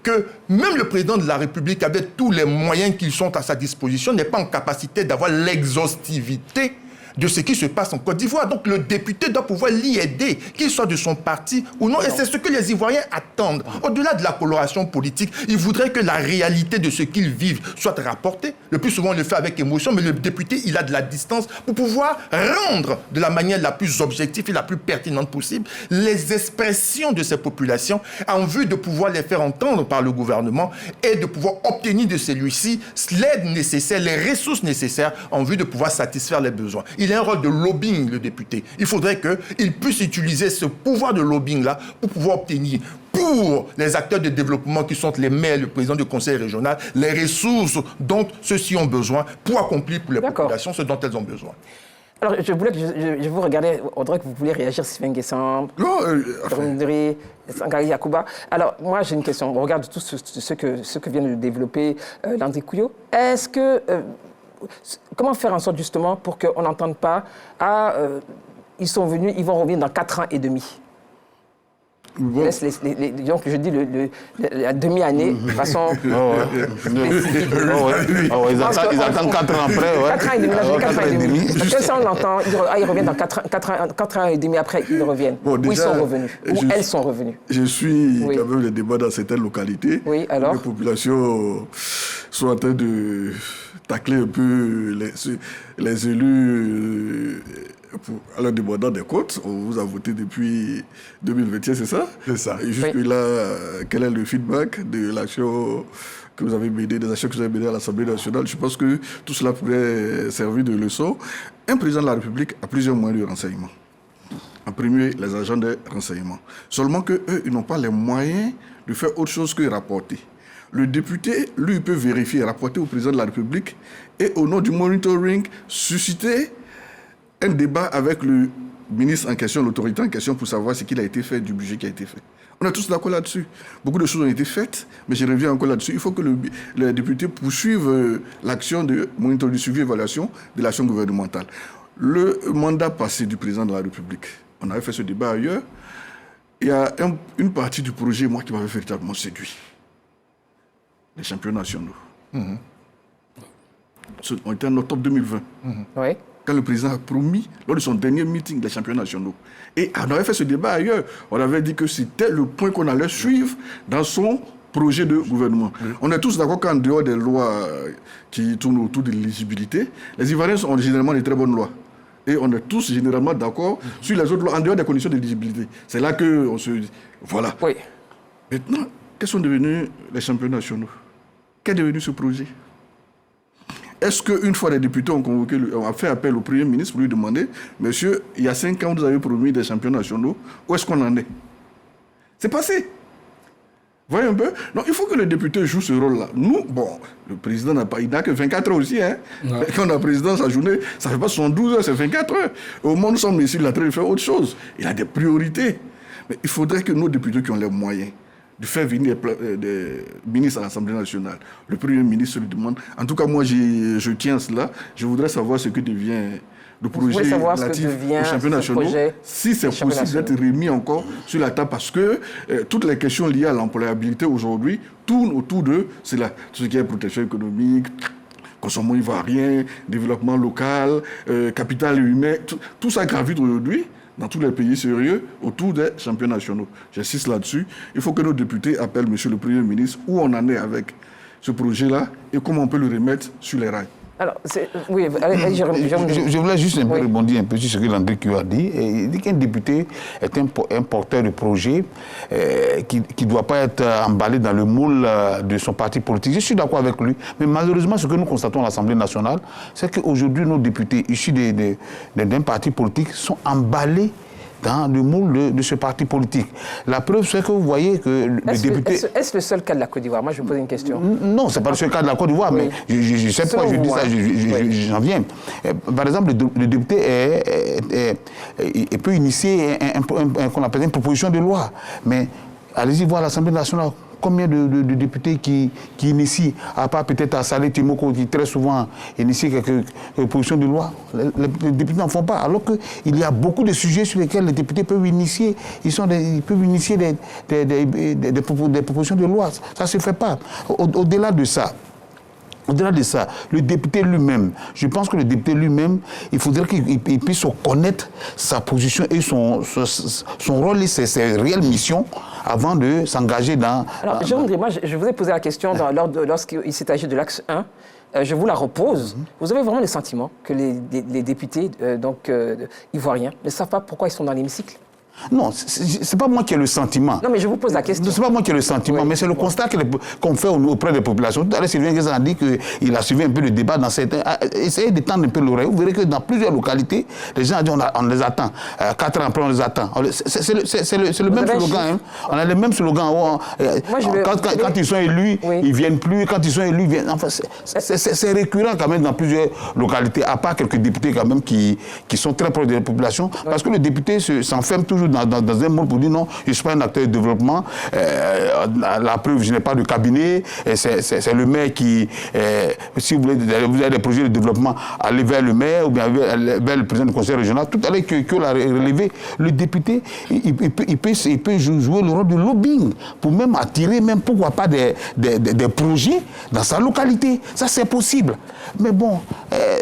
que même le président de la République, avec tous les moyens qui sont à sa disposition, n'est pas en capacité d'avoir l'exhaustivité de ce qui se passe en Côte d'Ivoire. Donc le député doit pouvoir l'y aider, qu'il soit de son parti ou non. Et c'est ce que les Ivoiriens attendent. Au-delà de la coloration politique, ils voudraient que la réalité de ce qu'ils vivent soit rapportée. Le plus souvent, on le fait avec émotion, mais le député, il a de la distance pour pouvoir rendre de la manière la plus objective et la plus pertinente possible les expressions de ces populations en vue de pouvoir les faire entendre par le gouvernement et de pouvoir obtenir de celui-ci l'aide nécessaire, les ressources nécessaires en vue de pouvoir satisfaire les besoins. Il a un rôle de lobbying, le député. Il faudrait qu'il puisse utiliser ce pouvoir de lobbying-là pour pouvoir obtenir, pour les acteurs de développement qui sont les maires, le président du conseil régional, les ressources dont ceux-ci ont besoin pour accomplir pour les populations ce dont elles ont besoin. Alors, je voulais que je vous regardais, Audrey, que vous voulez réagir, Sylvain Nguessan, Sankara Yacouba. Alors, moi, j'ai une question. On regarde tout ce que vient de développer Landry Couillot. Est-ce que... comment faire en sorte, justement, pour qu'on n'entende pas ils sont venus, ils vont revenir dans 4 ans et demi. Bon. Donc, je dis la demi-année de façon... Ils attendent 4 ans après. Ouais. 4 ans et demi, 4 ans et demi. Parce que ça, on l'entend, ils reviennent dans 4 ans et demi après, ils reviennent. Bon, déjà, où ils sont revenus, où elles sont revenues. Je suis quand même les débats dans certaines localités. Oui, alors les populations sont en train de tacler un peu les élus... Alors, demandant des comptes, on vous a voté depuis 2021, c'est ça ? C'est ça. Et jusque-là, quel est le feedback de l'action que vous avez menée, des actions que vous avez menées à l'Assemblée nationale ? Je pense que tout cela pourrait servir de leçon. Un président de la République a plusieurs moyens de renseignement. En premier, les agents de renseignement. Seulement qu'eux, ils n'ont pas les moyens de faire autre chose que rapporter. Le député, lui, peut vérifier, rapporter au président de la République et au nom du monitoring, susciter un débat avec le ministre en question, l'autorité en question, pour savoir ce qu'il a été fait du budget qui a été fait. On est tous d'accord là-dessus. Beaucoup de choses ont été faites, mais je reviens encore là-dessus. Il faut que les députés poursuivent l'action de monitoring, de suivi et évaluation de l'action gouvernementale. Le mandat passé du président de la République, on avait fait ce débat ailleurs. Il y a une partie du projet, moi, qui m'avait véritablement séduit. Les championnats nationaux. On était en octobre 2020. Oui. Quand le président a promis, lors de son dernier meeting des championnats nationaux. Et on avait fait ce débat ailleurs. On avait dit que c'était le point qu'on allait suivre dans son projet de gouvernement. On est tous d'accord qu'en dehors des lois qui tournent autour de l'éligibilité, les Ivoiriens ont généralement des très bonnes lois. Et on est tous généralement d'accord sur les autres lois, en dehors des conditions d'éligibilité. C'est là qu'on se dit, voilà. Oui. Maintenant, quels sont devenus les championnats nationaux ? Qu'est devenu ce projet ? Est-ce qu'une fois les députés ont fait appel au Premier ministre pour lui demander, monsieur, il y a 5 ans, vous avez promis des championnats nationaux, où est-ce qu'on en est ? C'est passé. Vous voyez un peu ? Donc, il faut que le député joue ce rôle-là. Nous, bon, le président n'a que 24 heures aussi. Hein. Quand on a président, sa journée, ça ne fait pas 72 heures, c'est 24 heures. Au monde semble ici, il est en train de faire autre chose. Il a des priorités. Mais il faudrait que nos députés qui ont les moyens de faire venir des ministres à l'Assemblée nationale. Le Premier ministre lui demande. En tout cas, moi, je tiens à cela. Je voudrais savoir ce que devient de projets relatifs aux championnats nationaux, si c'est possible d'être remis encore sur la table, parce que toutes les questions liées à l'employabilité aujourd'hui tournent autour de cela. Tout ce qui est protection économique, consommation ivoirien, développement local, capital humain, tout ça gravite aujourd'hui dans tous les pays sérieux autour des championnats nationaux. J'insiste là-dessus. Il faut que nos députés appellent Monsieur le Premier ministre où on en est avec ce projet-là et comment on peut le remettre sur les rails. Alors, oui, je voulais juste un peu rebondir un peu sur ce que Landry a dit. Il dit qu'un député est un porteur de projet qui ne doit pas être emballé dans le moule de son parti politique. Je suis d'accord avec lui. Mais malheureusement, ce que nous constatons à l'Assemblée nationale, c'est qu'aujourd'hui, nos députés issus d'un parti politique sont emballés dans le moule de ce parti politique. La preuve, c'est que vous voyez que le député... Est-ce le seul cas de la Côte d'Ivoire? Moi, je vais poser une question. Non, ce n'est pas le seul cas de la Côte d'Ivoire, mais je ne sais pas, je dis ça, j'en viens. Par exemple, le député peut initier qu'on appelle une proposition de loi, mais allez-y voir l'Assemblée nationale. Combien de députés qui initient, à part peut-être à Salé Timoko, qui très souvent initie quelques propositions de loi, les députés n'en font pas. Alors qu'il y a beaucoup de sujets sur lesquels les députés peuvent initier. Ils peuvent initier des propositions de loi. Ça ne se fait pas. Au-delà de ça, le député lui-même, je pense que le député lui-même, il faudrait qu'il puisse connaître sa position et son rôle et ses réelles missions avant de s'engager dans... Alors, moi, je vous ai posé la question lorsqu'il s'est agi de l'axe 1. Je vous la repose. Vous avez vraiment le sentiment que les députés ivoiriens ne savent pas pourquoi ils sont dans l'hémicycle? Non, c'est pas moi qui ai le sentiment. Non, mais je vous pose la question. C'est pas moi qui ai le sentiment, mais c'est le constat qu'on fait auprès des populations. Tout à l'heure, Sylvain Guézan a dit qu'il a suivi un peu le débat dans certains... Essayez d'étendre un peu l'oreille. Vous verrez que dans plusieurs localités, les gens ont dit on les attend. 4 ans après, on les attend. C'est le même slogan. Hein. On a le même slogan. Quand ils sont élus, ils viennent plus. Quand ils sont élus, ils viennent... Enfin, c'est récurrent quand même dans plusieurs localités, à part quelques députés quand même qui sont très proches de la population, parce que le député s'enferme toujours dans un monde pour dire non, je ne suis pas un acteur de développement. La preuve, je n'ai pas de cabinet. C'est le maire qui, si vous avez des projets de développement, allez vers le maire ou bien vers le président du conseil régional. Tout à l'heure que l'a relevé, le député, il peut jouer le rôle de lobbying pour même attirer, même pourquoi pas des projets dans sa localité. Ça, c'est possible. Mais bon,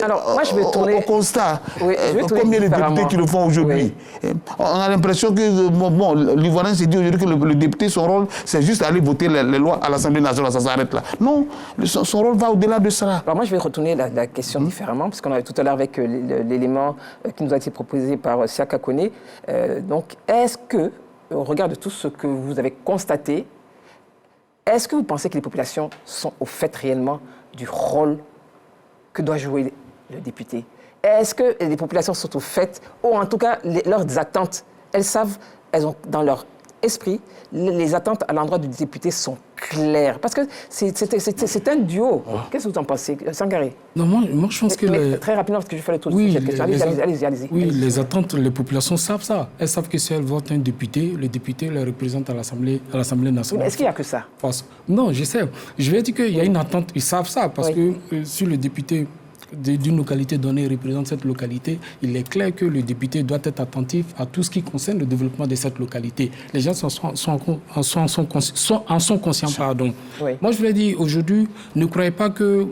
alors, moi, je vais tourner... au constat, combien de députés qui le font aujourd'hui? On a l'impression que l'Ivoirien s'est dit aujourd'hui que le député, son rôle, c'est juste aller voter les lois à l'Assemblée nationale, ça s'arrête là. Non, son rôle va au-delà de cela. Alors moi, je vais retourner la question différemment, parce qu'on avait tout à l'heure avec l'élément qui nous a été proposé par Siaka Kone. Donc, est-ce que, au regard de tout ce que vous avez constaté, est-ce que vous pensez que les populations sont au fait réellement du rôle que doit jouer le député? Est-ce que les populations sont au fait, ou en tout cas, leurs attentes, elles ont dans leur esprit, les attentes à l'endroit du député sont claires. Parce que c'est un duo. Qu'est-ce que vous en pensez, Sangaré? Non, moi je pense que... Très rapidement, parce que je fais le tour de cette question. Allez-y. Oui, les attentes, les populations savent ça. Elles savent que si elles votent un député, le député les représente à l'Assemblée nationale. Mais est-ce qu'il n'y a que ça? Non, je sais. Je vais dire qu'il y a une attente, ils savent ça, parce que si le député d'une localité donnée représente cette localité, il est clair que le député doit être attentif à tout ce qui concerne le développement de cette localité. Les gens en sont conscients. Pardon. Oui. Moi, je voulais dire, aujourd'hui, ne croyez pas que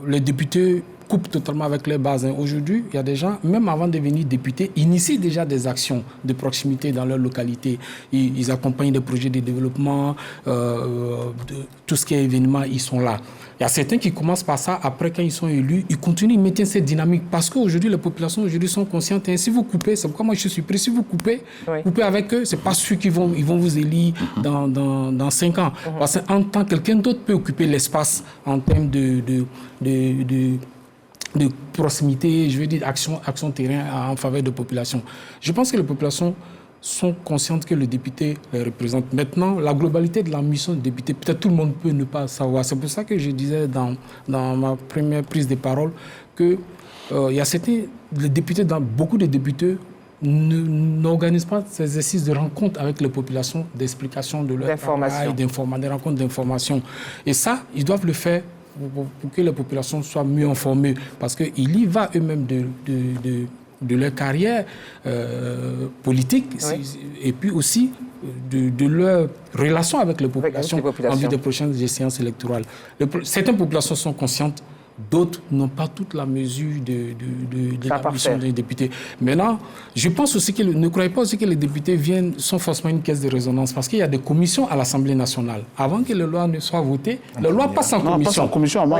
les députés coupent totalement avec les bases. Aujourd'hui, il y a des gens, même avant de devenir députés, initient déjà des actions de proximité dans leur localité. Ils accompagnent des projets de développement, tout ce qui est événement, ils sont là. Il y a certains qui commencent par ça, après quand ils sont élus, ils continuent, ils maintiennent cette dynamique. Parce qu'aujourd'hui, les populations aujourd'hui sont conscientes. Et si vous coupez, c'est pourquoi moi je suis pris, si vous coupez, coupez avec eux, ce n'est pas ceux qui vont vous élire dans 5 ans. Parce qu'en tant que quelqu'un d'autre peut occuper l'espace en termes de proximité, je veux dire action terrain en faveur de la population. Je pense que les populations sont conscientes que le député les représente. Maintenant, la globalité de la mission du député, peut-être tout le monde peut ne pas savoir. C'est pour ça que je disais dans ma première prise de parole que il y a beaucoup de députés n'organisent pas ces exercices de rencontres avec les populations, d'explication de leur travail, des rencontres d'information. Et ça, ils doivent le faire pour que les populations soient mieux informées, parce qu'il y va eux-mêmes de leur carrière politique, et puis aussi de leur relation avec les populations en vue des prochaines séances électorales. Certaines populations sont conscientes, d'autres n'ont pas toute la mesure de la mission des députés. Maintenant, je pense aussi que ne croyez pas aussi que les députés sont forcément une caisse de résonance, parce qu'il y a des commissions à l'Assemblée nationale. Avant que les lois ne soient votées, les lois passent en commission.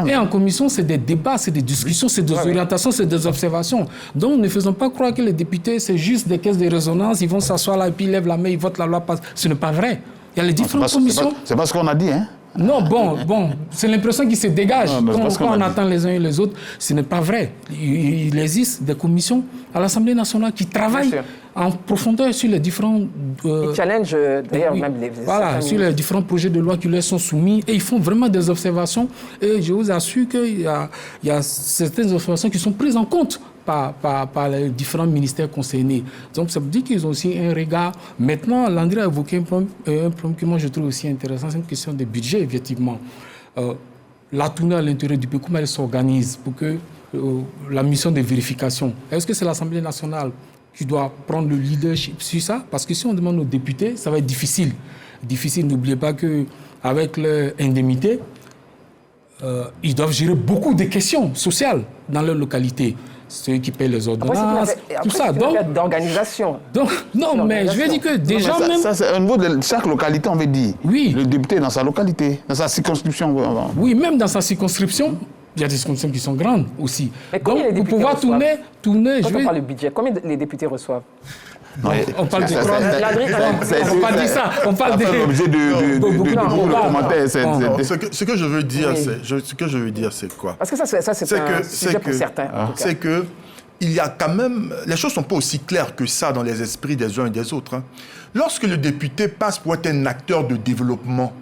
Et en commission, c'est des débats, c'est des discussions, c'est des orientations, c'est des observations. Donc, ne faisons pas croire que les députés, c'est juste des caisses de résonance, ils vont s'asseoir là et puis ils lèvent la main, ils votent, la loi passe. Ce n'est pas vrai. Il y a les différentes commissions. C'est pas ce qu'on a dit, hein? Non, bon, c'est l'impression qui se dégage. Quand on attend les uns et les autres, ce n'est pas vrai. Il existe des commissions à l'Assemblée nationale qui travaillent en profondeur sur les différents... ils challengent d'ailleurs même les... Voilà, sur les différents projets de loi qui leur sont soumis, et ils font vraiment des observations. Et je vous assure qu'il y a certaines observations qui sont prises en compte par les différents ministères concernés. Donc, ça veut dire qu'ils ont aussi un regard. Maintenant, Landry a évoqué un problème que moi je trouve aussi intéressant, c'est une question de budget, effectivement. La tournée à l'intérieur du pays, comment elle s'organise pour que la mission de vérification, est-ce que c'est l'Assemblée nationale qui doit prendre le leadership sur ça? Parce que si on demande aux députés, ça va être difficile. Difficile, n'oubliez pas qu'avec leur indemnité, ils doivent gérer beaucoup de questions sociales dans leur localité. Ceux qui paient les ordonnances, tout ça. Donc, d'organisation. Non, mais je veux dire que déjà même... Ça, c'est au niveau de chaque localité, on veut dire. Oui. Le député dans sa localité, dans sa circonscription. Oui, même dans sa circonscription, il y a des circonscriptions qui sont grandes aussi. Mais donc, pour pouvoir tourner... Quand on parle de budget, combien les députés reçoivent? On parle de on parle de ça. On parle de l'objet de commentaires. Ce que je veux dire, c'est quoi? Parce que ça, c'est un sujet pour certains. C'est que il y a quand même... Les choses ne sont pas aussi claires que ça dans les esprits des uns et des autres. Lorsque le député passe pour être un acteur de développement,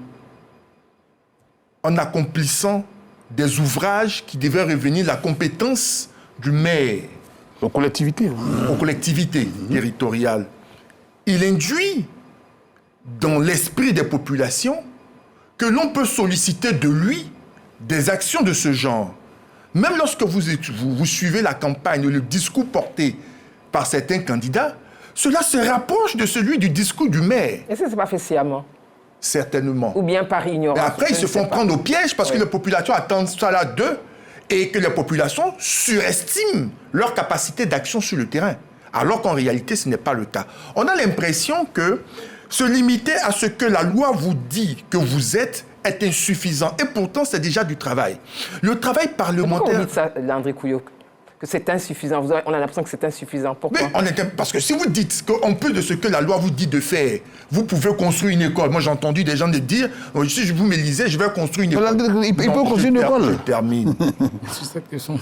en accomplissant des ouvrages qui devaient revenir la compétence du maire, aux collectivités territoriales, il induit dans l'esprit des populations que l'on peut solliciter de lui des actions de ce genre. Même lorsque vous suivez la campagne, le discours porté par certains candidats, cela se rapproche de celui du discours du maire. Est-ce que ce n'est pas fait sciemment? Certainement. Ou bien par ignorance? Et après, ils se font prendre au piège parce que les populations attendent ça là d'eux, et que les populations surestiment leur capacité d'action sur le terrain, alors qu'en réalité, ce n'est pas le cas. On a l'impression que se limiter à ce que la loi vous dit que vous êtes est insuffisant, et pourtant, c'est déjà du travail. Le travail parlementaire... Pourquoi vous dites ça, Landry Couillot, que c'est insuffisant? On a l'impression que c'est insuffisant. Pourquoi? Parce que si vous dites qu'en plus de ce que la loi vous dit de faire, vous pouvez construire une école. Moi, j'ai entendu des gens dire, si vous m'élisez, je vais construire une école. Il peut construire une école. Je termine.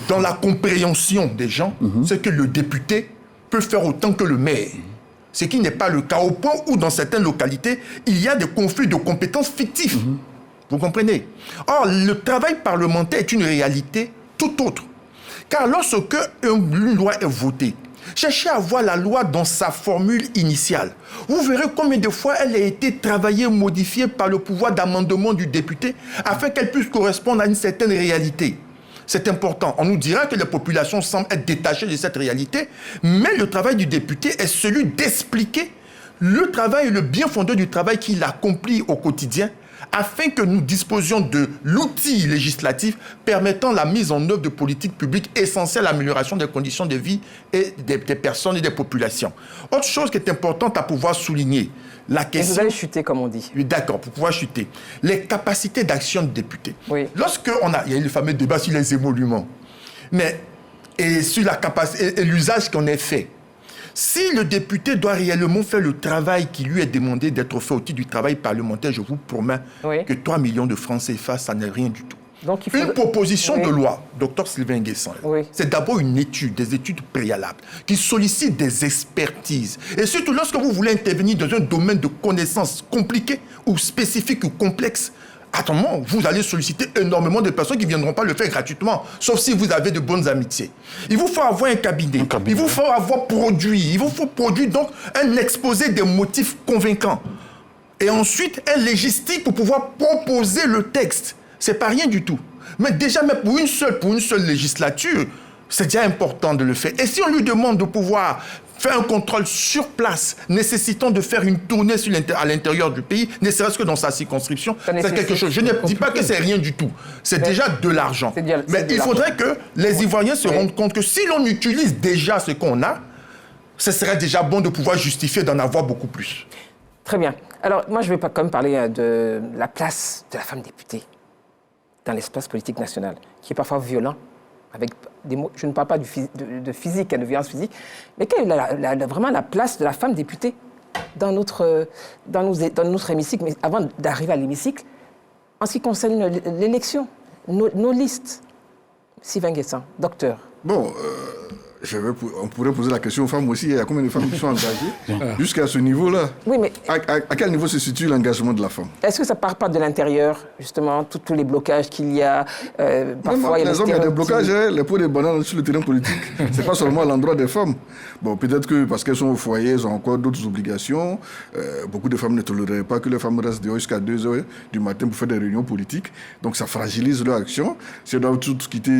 Dans la compréhension des gens, c'est que le député peut faire autant que le maire. Ce qui n'est pas le cas, au point où, dans certaines localités, il y a des conflits de compétences fictifs. Vous comprenez? Or, le travail parlementaire est une réalité tout autre. Car lorsque une loi est votée, cherchez à voir la loi dans sa formule initiale. Vous verrez combien de fois elle a été travaillée, modifiée par le pouvoir d'amendement du député afin qu'elle puisse correspondre à une certaine réalité. C'est important. On nous dira que les populations semblent être détachées de cette réalité, mais le travail du député est celui d'expliquer le travail et le bien fondé du travail qu'il accomplit au quotidien, afin que nous disposions de l'outil législatif permettant la mise en œuvre de politiques publiques essentielles à l'amélioration des conditions de vie et des personnes et des populations. Autre chose qui est importante à pouvoir souligner, la question... Vous allez chuter, comme on dit. Oui, d'accord, pour pouvoir chuter. Les capacités d'action de députés. Oui. Il y a eu le fameux débat sur les émoluments, et sur la capacité et l'usage qu'on ait fait. Si le député doit réellement faire le travail qui lui est demandé d'être fait au titre du travail parlementaire, je vous promets que 3 millions de francs CFA, ça n'est rien du tout. Donc, une proposition de loi, Dr Sylvain Nguessan, c'est d'abord une étude, des études préalables, qui sollicitent des expertises. Et surtout lorsque vous voulez intervenir dans un domaine de connaissances compliqué ou spécifique ou complexe, attends, vous allez solliciter énormément de personnes qui ne viendront pas le faire gratuitement, sauf si vous avez de bonnes amitiés. Il vous faut avoir un cabinet. Il vous faut avoir produit. Il vous faut produire donc un exposé des motifs convaincants. Et ensuite, un légistique pour pouvoir proposer le texte. C'est pas rien du tout. Mais déjà, même pour une seule législature, c'est déjà important de le faire. Et si on lui demande de pouvoir faire un contrôle sur place, nécessitant de faire une tournée à l'intérieur du pays, ne serait-ce que dans sa circonscription, c'est quelque chose. Je ne dis pas que c'est rien du tout. C'est déjà de l'argent. Mais il faudrait que les Ivoiriens se rendent compte que si l'on utilise déjà ce qu'on a, ce serait déjà bon de pouvoir justifier d'en avoir beaucoup plus. Très bien. Alors, moi, je vais quand même parler de la place de la femme députée dans l'espace politique national, qui est parfois violent, avec des mots. Je ne parle pas de physique, de violence physique, mais quelle est vraiment la place de la femme députée dans notre hémicycle, mais avant d'arriver à l'hémicycle, en ce qui concerne l'élection, nos listes. Sylvain Guessan, docteur. Bon, on pourrait poser la question aux femmes aussi. Il y a combien de femmes qui sont engagées jusqu'à ce niveau-là? Oui, mais à quel niveau se situe l'engagement de la femme? Est-ce que ça ne part pas de l'intérieur, justement, tous les blocages qu'il y a parfois? Il y a des blocages, les pots de bananes sur le terrain politique. Ce n'est pas seulement à l'endroit des femmes. Bon, peut-être que parce qu'elles sont au foyer, elles ont encore d'autres obligations. Beaucoup de femmes ne toléreraient pas que les femmes restent dehors jusqu'à 2h du matin pour faire des réunions politiques. Donc ça fragilise leur action. Si elles doivent toutes quitter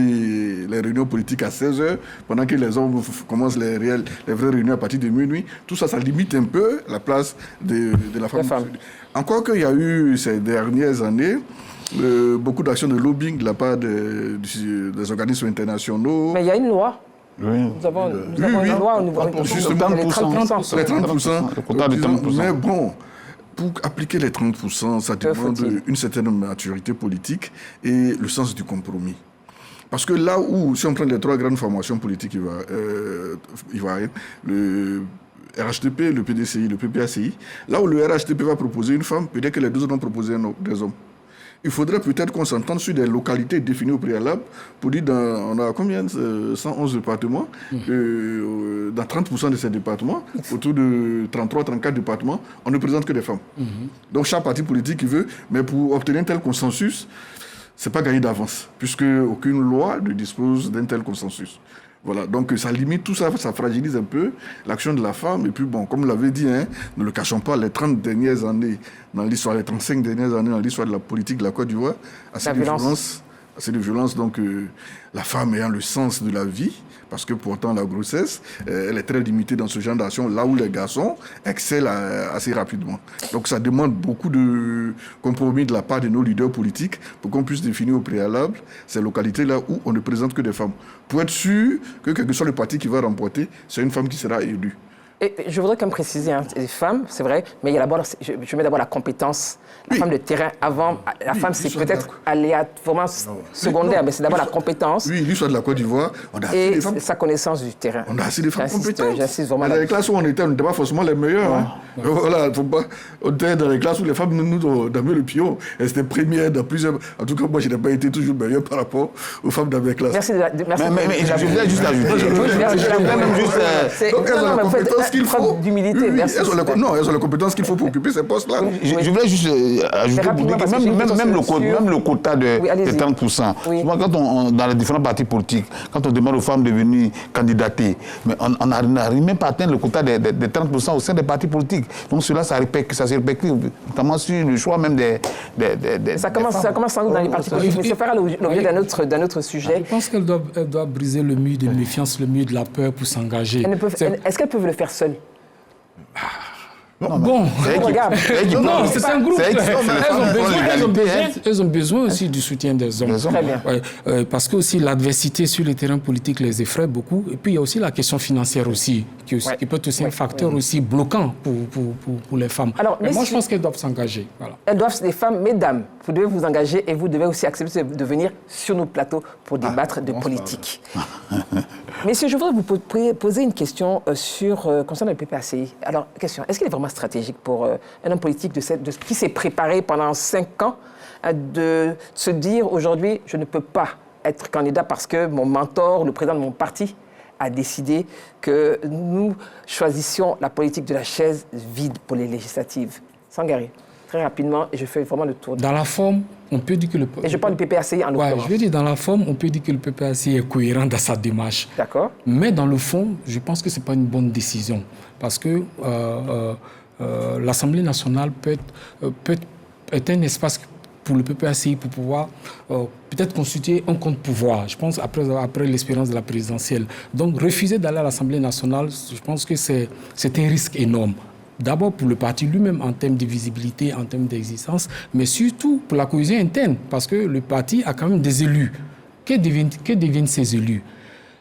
les réunions politiques à 16h, pendant que les hommes commencent les vraies réunions à partir de minuit, tout ça, ça limite un peu la place de la femme. Encore qu'il y a eu ces dernières années beaucoup d'actions de lobbying de la part des organismes internationaux. Mais il y a une loi. Oui. Nous avons une loi au niveau de 30%. Les 30%. Mais bon, pour appliquer les 30%, ça demande une certaine maturité politique et le sens du compromis. Parce que là où, si on prend les trois grandes formations politiques ivoiriennes, le RHDP, le PDCI, le PPACI, là où le RHDP va proposer une femme, peut-être que les deux autres vont proposer des hommes. Il faudrait peut-être qu'on s'entende sur des localités définies au préalable pour dire, on a combien 111 départements. Dans 30% de ces départements, autour de 33-34 départements, on ne présente que des femmes. Donc chaque parti politique veut, mais pour obtenir un tel consensus, ce n'est pas gagné d'avance, puisque aucune loi ne dispose d'un tel consensus. Voilà, donc ça limite tout ça, ça fragilise un peu l'action de la femme. Et puis bon, comme vous l'avez dit, ne le cachons pas, les 30 dernières années dans l'histoire, les 35 dernières années dans l'histoire de la politique de la Côte d'Ivoire, assez de violence, donc la femme ayant le sens de la vie, parce que pourtant la grossesse, elle est très limitée dans ce genre d'action, là où les garçons excellent assez rapidement. Donc ça demande beaucoup de compromis de la part de nos leaders politiques pour qu'on puisse définir au préalable ces localités-là où on ne présente que des femmes. Pour être sûr que quel que soit le parti qui va remporter, c'est une femme qui sera élue. Et je voudrais quand même préciser, les femmes, c'est vrai, mais il y a d'abord, je mets d'abord la compétence. La femme de terrain, avant, la femme, c'est peut-être vraiment secondaire, mais c'est d'abord la compétence. Oui, l'histoire de la Côte d'Ivoire, on a assez de femmes. Et sa connaissance du terrain. On a assez de femmes compétentes. J'insiste vraiment. Dans les classes où on n'était pas forcément les meilleurs. Voilà, faut pas. On était dans les classes où les femmes nous ont damé le pion. Elles étaient premières dans plusieurs. En tout cas, moi, je n'ai pas été toujours meilleur par rapport aux femmes dans mes classes. Merci. Mais je voulais juste ajouter. Donc, elles ont les compétences qu'il faut. D'humilité, merci. Elles ont les compétences qu'il faut pour occuper ces postes-là. Je voulais juste ajouter même le quota de 30%. Souvent, quand dans les différents partis politiques, quand on demande aux femmes de venir candidater, mais on n'arrive même pas à atteindre le quota de 30% au sein des partis politiques. Donc cela, ça se répercute notamment sur le choix même des ça commence sans doute dans les partis politiques, mais ça fera l'objet d'un autre sujet. Je pense qu'elle doit briser le mur de méfiance, le mur de la peur pour s'engager. Est-ce qu'elles peuvent le faire seules? Bon, regarde. Non, c'est un groupe. Elles ont besoin aussi du soutien des hommes. Très bien. Parce que aussi l'adversité sur le terrain politique les effraie beaucoup. Et puis il y a aussi la question financière aussi, qui peut être aussi un facteur aussi bloquant pour les femmes. Alors, mais moi, je pense qu'elles doivent s'engager. Voilà. Elles doivent, les femmes, mesdames, vous devez vous engager et vous devez aussi accepter de venir sur nos plateaux pour débattre de politique. Messieurs, je voudrais vous poser une question concernant le PPACI. Alors, question, est-ce qu'il est vraiment stratégique pour un homme politique qui s'est préparé pendant 5 ans de se dire aujourd'hui, je ne peux pas être candidat parce que mon mentor, le président de mon parti, a décidé que nous choisissions la politique de la chaise vide pour les législatives. Sangaré, très rapidement, et je fais vraiment le tour. Dans la forme, on peut dire que le... Et je parle du PPACI en l'occurrence. Je veux dire, dans la forme, on peut dire que le PPACI est cohérent dans sa démarche. D'accord. Mais dans le fond, je pense que ce n'est pas une bonne décision. Parce que l'Assemblée nationale peut être un espace pour le PPACI pour pouvoir peut-être constituer un contre-pouvoir, je pense, après l'expérience de la présidentielle. Donc, refuser d'aller à l'Assemblée nationale, je pense que c'est un risque énorme. D'abord pour le parti lui-même en termes de visibilité, en termes d'existence, mais surtout pour la cohésion interne, parce que le parti a quand même des élus. Que deviennent ces élus?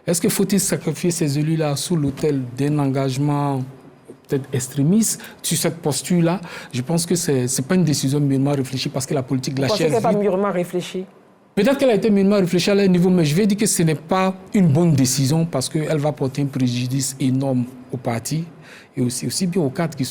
Est-ce qu'il faut-il sacrifier ces élus-là sous l'autel d'un engagement peut-être extrémiste sur cette posture-là? Je pense que ce n'est pas une décision mûrement réfléchie parce que la politique de la chaise vide... Vous pensez qu'elle n'est pas mûrement réfléchie? Peut-être qu'elle a été mûrement réfléchie à leur niveau, mais je vais dire que ce n'est pas une bonne décision parce qu'elle va porter un préjudice énorme au parti et aussi bien aux cadres qui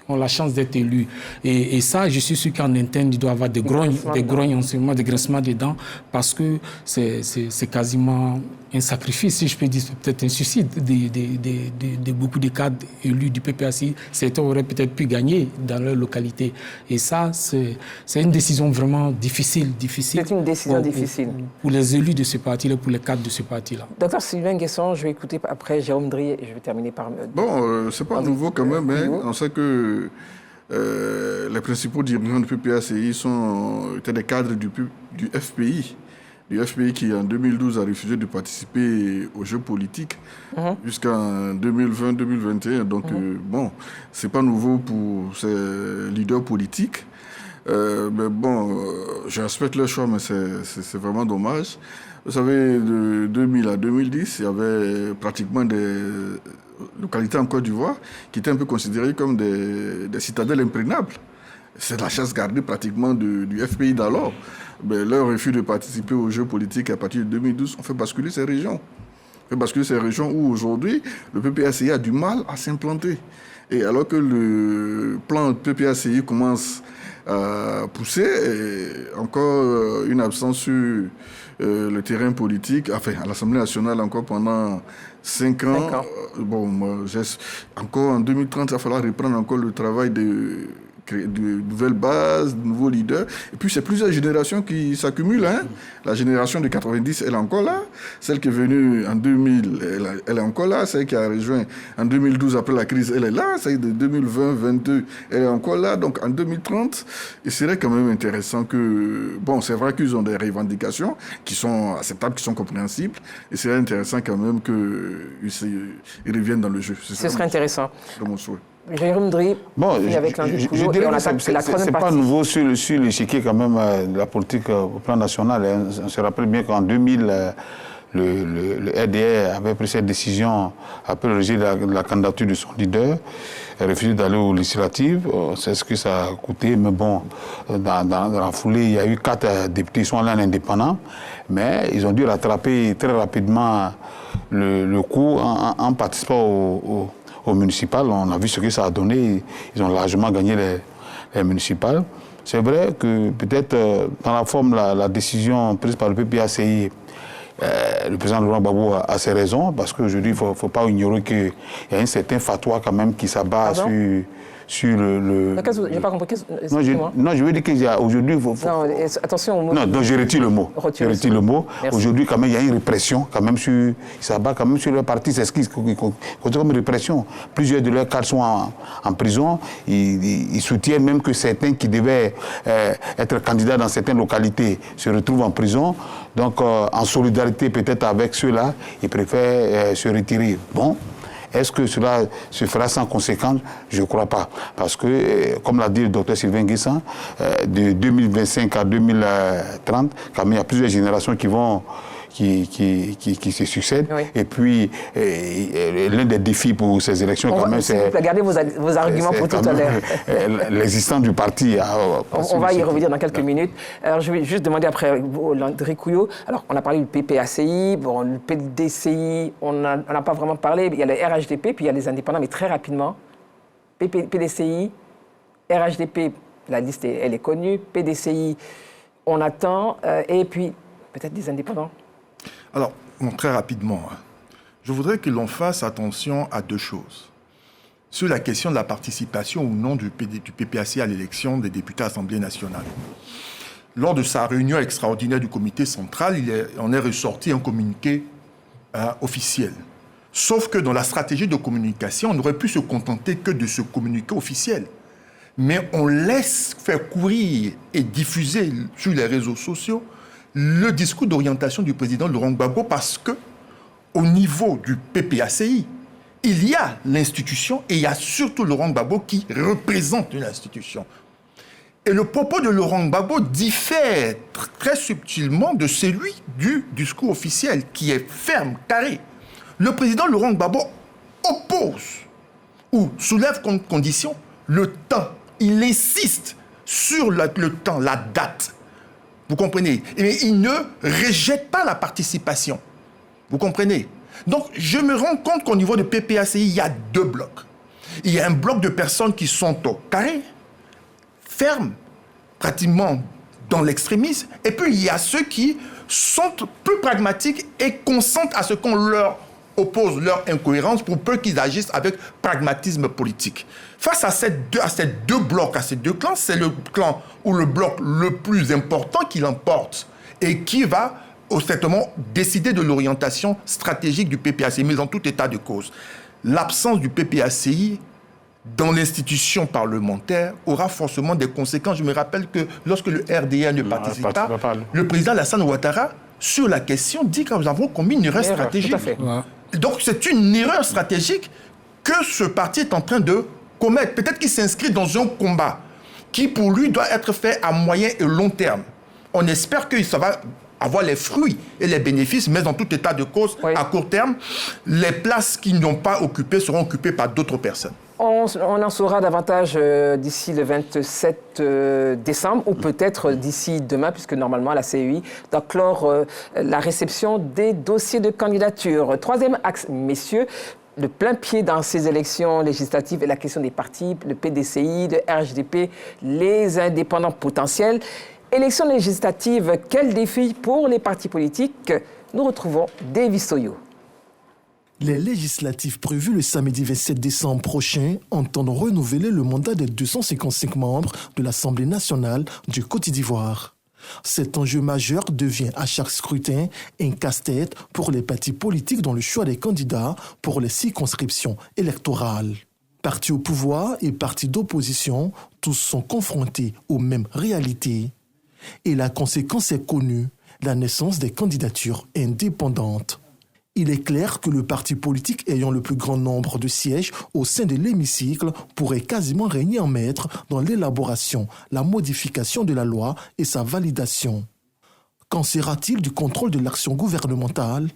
ont la chance d'être élus. Et ça, je suis sûr qu'en interne, il doit y avoir des grognes en ce moment, des grincements des dents, parce que c'est quasiment un sacrifice, si je peux dire, peut-être un suicide de beaucoup de cadres élus du PPACI. Certains auraient peut-être pu gagner dans leur localité. Et ça, c'est une décision vraiment difficile. C'est une décision difficile. Pour les élus de ce parti-là, pour les cadres de ce parti-là. Docteur Sylvain Guesson, je vais écouter après Jérôme Dry et je vais terminer par... Bon, c'est pas nouveau quand même, hein. On sait que les principaux dirigeants du PPACI étaient des cadres du FPI. Du FPI qui, en 2012, a refusé de participer aux Jeux politiques jusqu'en 2020-2021. Donc, bon, c'est pas nouveau pour ces leaders politiques. Mais bon, je respecte leur choix, mais c'est vraiment dommage. Vous savez, de 2000 à 2010, il y avait pratiquement des localités en Côte d'Ivoire qui étaient un peu considérées comme des citadelles imprenables. C'est la chasse gardée pratiquement du FPI d'alors. Mais leur refus de participer aux Jeux politiques à partir de 2012 ont fait basculer ces régions. Où aujourd'hui, le PPACI a du mal à s'implanter. Et alors que le plan PPACI commence à pousser, et encore une absence sur le terrain politique, enfin à l'Assemblée nationale encore pendant 5 ans. Encore en 2030, il va falloir reprendre encore le travail de nouvelles bases, de nouveaux leaders. Et puis, c'est plusieurs générations qui s'accumulent. Hein. La génération de 90, elle est encore là. Celle qui est venue en 2000, elle est encore là. Celle qui a rejoint en 2012 après la crise, elle est là. Celle de 2020-2022, elle est encore là. Donc, en 2030, il serait quand même intéressant que... Bon, c'est vrai qu'ils ont des revendications qui sont acceptables, qui sont compréhensibles. Il serait intéressant quand même qu'ils reviennent dans le jeu. Ce serait intéressant. C'est mon souhait. Jérôme Dry, avec je dirais que c'est pas nouveau sur l'échiquier quand même de la politique au plan national. On se rappelle bien qu'en 2000, le RDR avait pris cette décision après le rejet de la candidature de son leader, refusé d'aller aux législatives. C'est ce que ça a coûté, mais bon, dans la foulée, il y a eu 4 députés qui sont allés en indépendant, mais ils ont dû rattraper très rapidement le coup en participant au municipal. On a vu ce que ça a donné. Ils ont largement gagné les municipales. C'est vrai que peut-être dans la forme, la décision prise par le PPACI, le président Laurent Gbagbo a ses raisons, parce qu'aujourd'hui, il ne faut pas ignorer qu'il y a un certain fatwa quand même qui s'abat sur le... J'ai pas compris. Non, je veux dire qu'aujourd'hui... Attention au mot. Non, donc je retire le mot. Aujourd'hui, quand même, il y a une répression, quand même, il s'abat quand même sur leur parti. C'est ce qu'ils considèrent comme une répression. Plusieurs de leurs cadres sont en prison. Ils soutiennent même que certains qui devaient être candidats dans certaines localités se retrouvent en prison. Donc, en solidarité peut-être avec ceux-là, ils préfèrent se retirer. Bon. Est-ce que cela se fera sans conséquence? Je ne crois pas. Parce que, comme l'a dit le docteur Sylvain Guesson, de 2025 à 2030, quand même, il y a plusieurs générations qui se succèdent. Oui. Et puis, l'un des défis pour ces élections, quand même, c'est... Gardez vos arguments pour tout à l'heure. L'existence du parti. On va y revenir dans quelques minutes. Alors, je vais juste demander après Landry Couillot. Alors, on a parlé du PPACI, bon, le PDCI, on n'a pas vraiment parlé. Il y a le RHDP, puis il y a les indépendants, mais très rapidement. PDCI, RHDP, la liste, elle est connue. PDCI, on attend. Et puis, peut-être des indépendants. Alors, très rapidement, je voudrais que l'on fasse attention à 2 choses. Sur la question de la participation ou non du PPACI à l'élection des députés à l'Assemblée nationale. Lors de sa réunion extraordinaire du comité central, on est ressorti un communiqué officiel. Sauf que dans la stratégie de communication, on aurait pu se contenter que de ce communiqué officiel. mais on laisse faire courir et diffuser sur les réseaux sociaux le discours d'orientation du président Laurent Gbagbo parce que, au niveau du PPACI, il y a l'institution et il y a surtout Laurent Gbagbo qui représente l'institution. Et le propos de Laurent Gbagbo diffère très subtilement de celui du discours officiel qui est ferme, carré. Le président Laurent Gbagbo oppose ou soulève comme condition le temps. Il insiste sur le temps, la date. Vous comprenez? Et il ne rejette pas la participation. Vous comprenez? Donc, je me rends compte qu'au niveau de PPACI, il y a deux blocs. Il y a un bloc de personnes qui sont au carré, fermes, pratiquement dans l'extrémisme, et puis il y a ceux qui sont plus pragmatiques et consentent à ce qu'on leur oppose leur incohérence pour peu qu'ils agissent avec pragmatisme politique. Face à ces deux blocs, à ces deux clans, c'est le clan ou le bloc le plus important qui l'emporte et qui va certainement décider de l'orientation stratégique du PPACI, mais en tout état de cause. L'absence du PPACI dans l'institution parlementaire aura forcément des conséquences. Je me rappelle que lorsque le RDA ne participe pas, le président Alassane Ouattara, sur la question, dit que nous avons commis une erreur stratégique. Tout à fait. Ouais. Donc c'est une erreur stratégique que ce parti est en train de commettre. Peut-être qu'il s'inscrit dans un combat qui pour lui doit être fait à moyen et long terme. On espère que ça va avoir les fruits et les bénéfices, mais en tout état de cause, à court terme, les places qui n'ont pas occupées seront occupées par d'autres personnes. On en saura davantage d'ici le 27 décembre ou peut-être d'ici demain, puisque normalement la CEI doit clore la réception des dossiers de candidature. Troisième axe, messieurs, le plein pied dans ces élections législatives est la question des partis, le PDCI, le RHDP, les indépendants potentiels. Élections législatives, quel défi pour les partis politiques? Nous retrouvons Davis Soyo. Les législatives prévues le samedi 27 décembre prochain entendent renouveler le mandat des 255 membres de l'Assemblée nationale du Côte d'Ivoire. Cet enjeu majeur devient à chaque scrutin un casse-tête pour les partis politiques dans le choix des candidats pour les circonscriptions électorales. Partis au pouvoir et partis d'opposition, tous sont confrontés aux mêmes réalités. Et la conséquence est connue, la naissance des candidatures indépendantes. Il est clair que le parti politique ayant le plus grand nombre de sièges au sein de l'hémicycle pourrait quasiment régner en maître dans l'élaboration, la modification de la loi et sa validation. Qu'en sera-t-il du contrôle de l'action gouvernementale?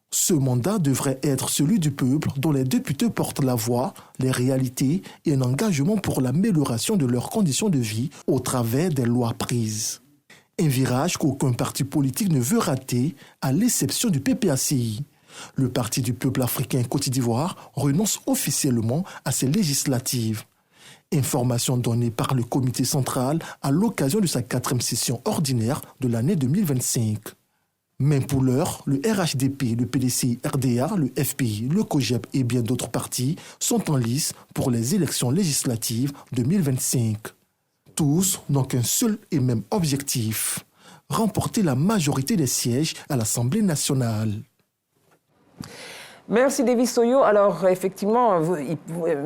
Ce mandat devrait être celui du peuple dont les députés portent la voix, les réalités et un engagement pour l'amélioration de leurs conditions de vie au travers des lois prises. Un virage qu'aucun parti politique ne veut rater, à l'exception du PPACI. Le Parti du peuple africain Côte d'Ivoire renonce officiellement à ces législatives. Information donnée par le comité central à l'occasion de sa 4e session ordinaire de l'année 2025. Mais pour l'heure, le RHDP, le PDCI, RDA, le FPI, le COGEP et bien d'autres partis sont en lice pour les élections législatives 2025. Tous n'ont qu'un seul et même objectif, remporter la majorité des sièges à l'Assemblée nationale. Merci Davis Soyo. Alors effectivement,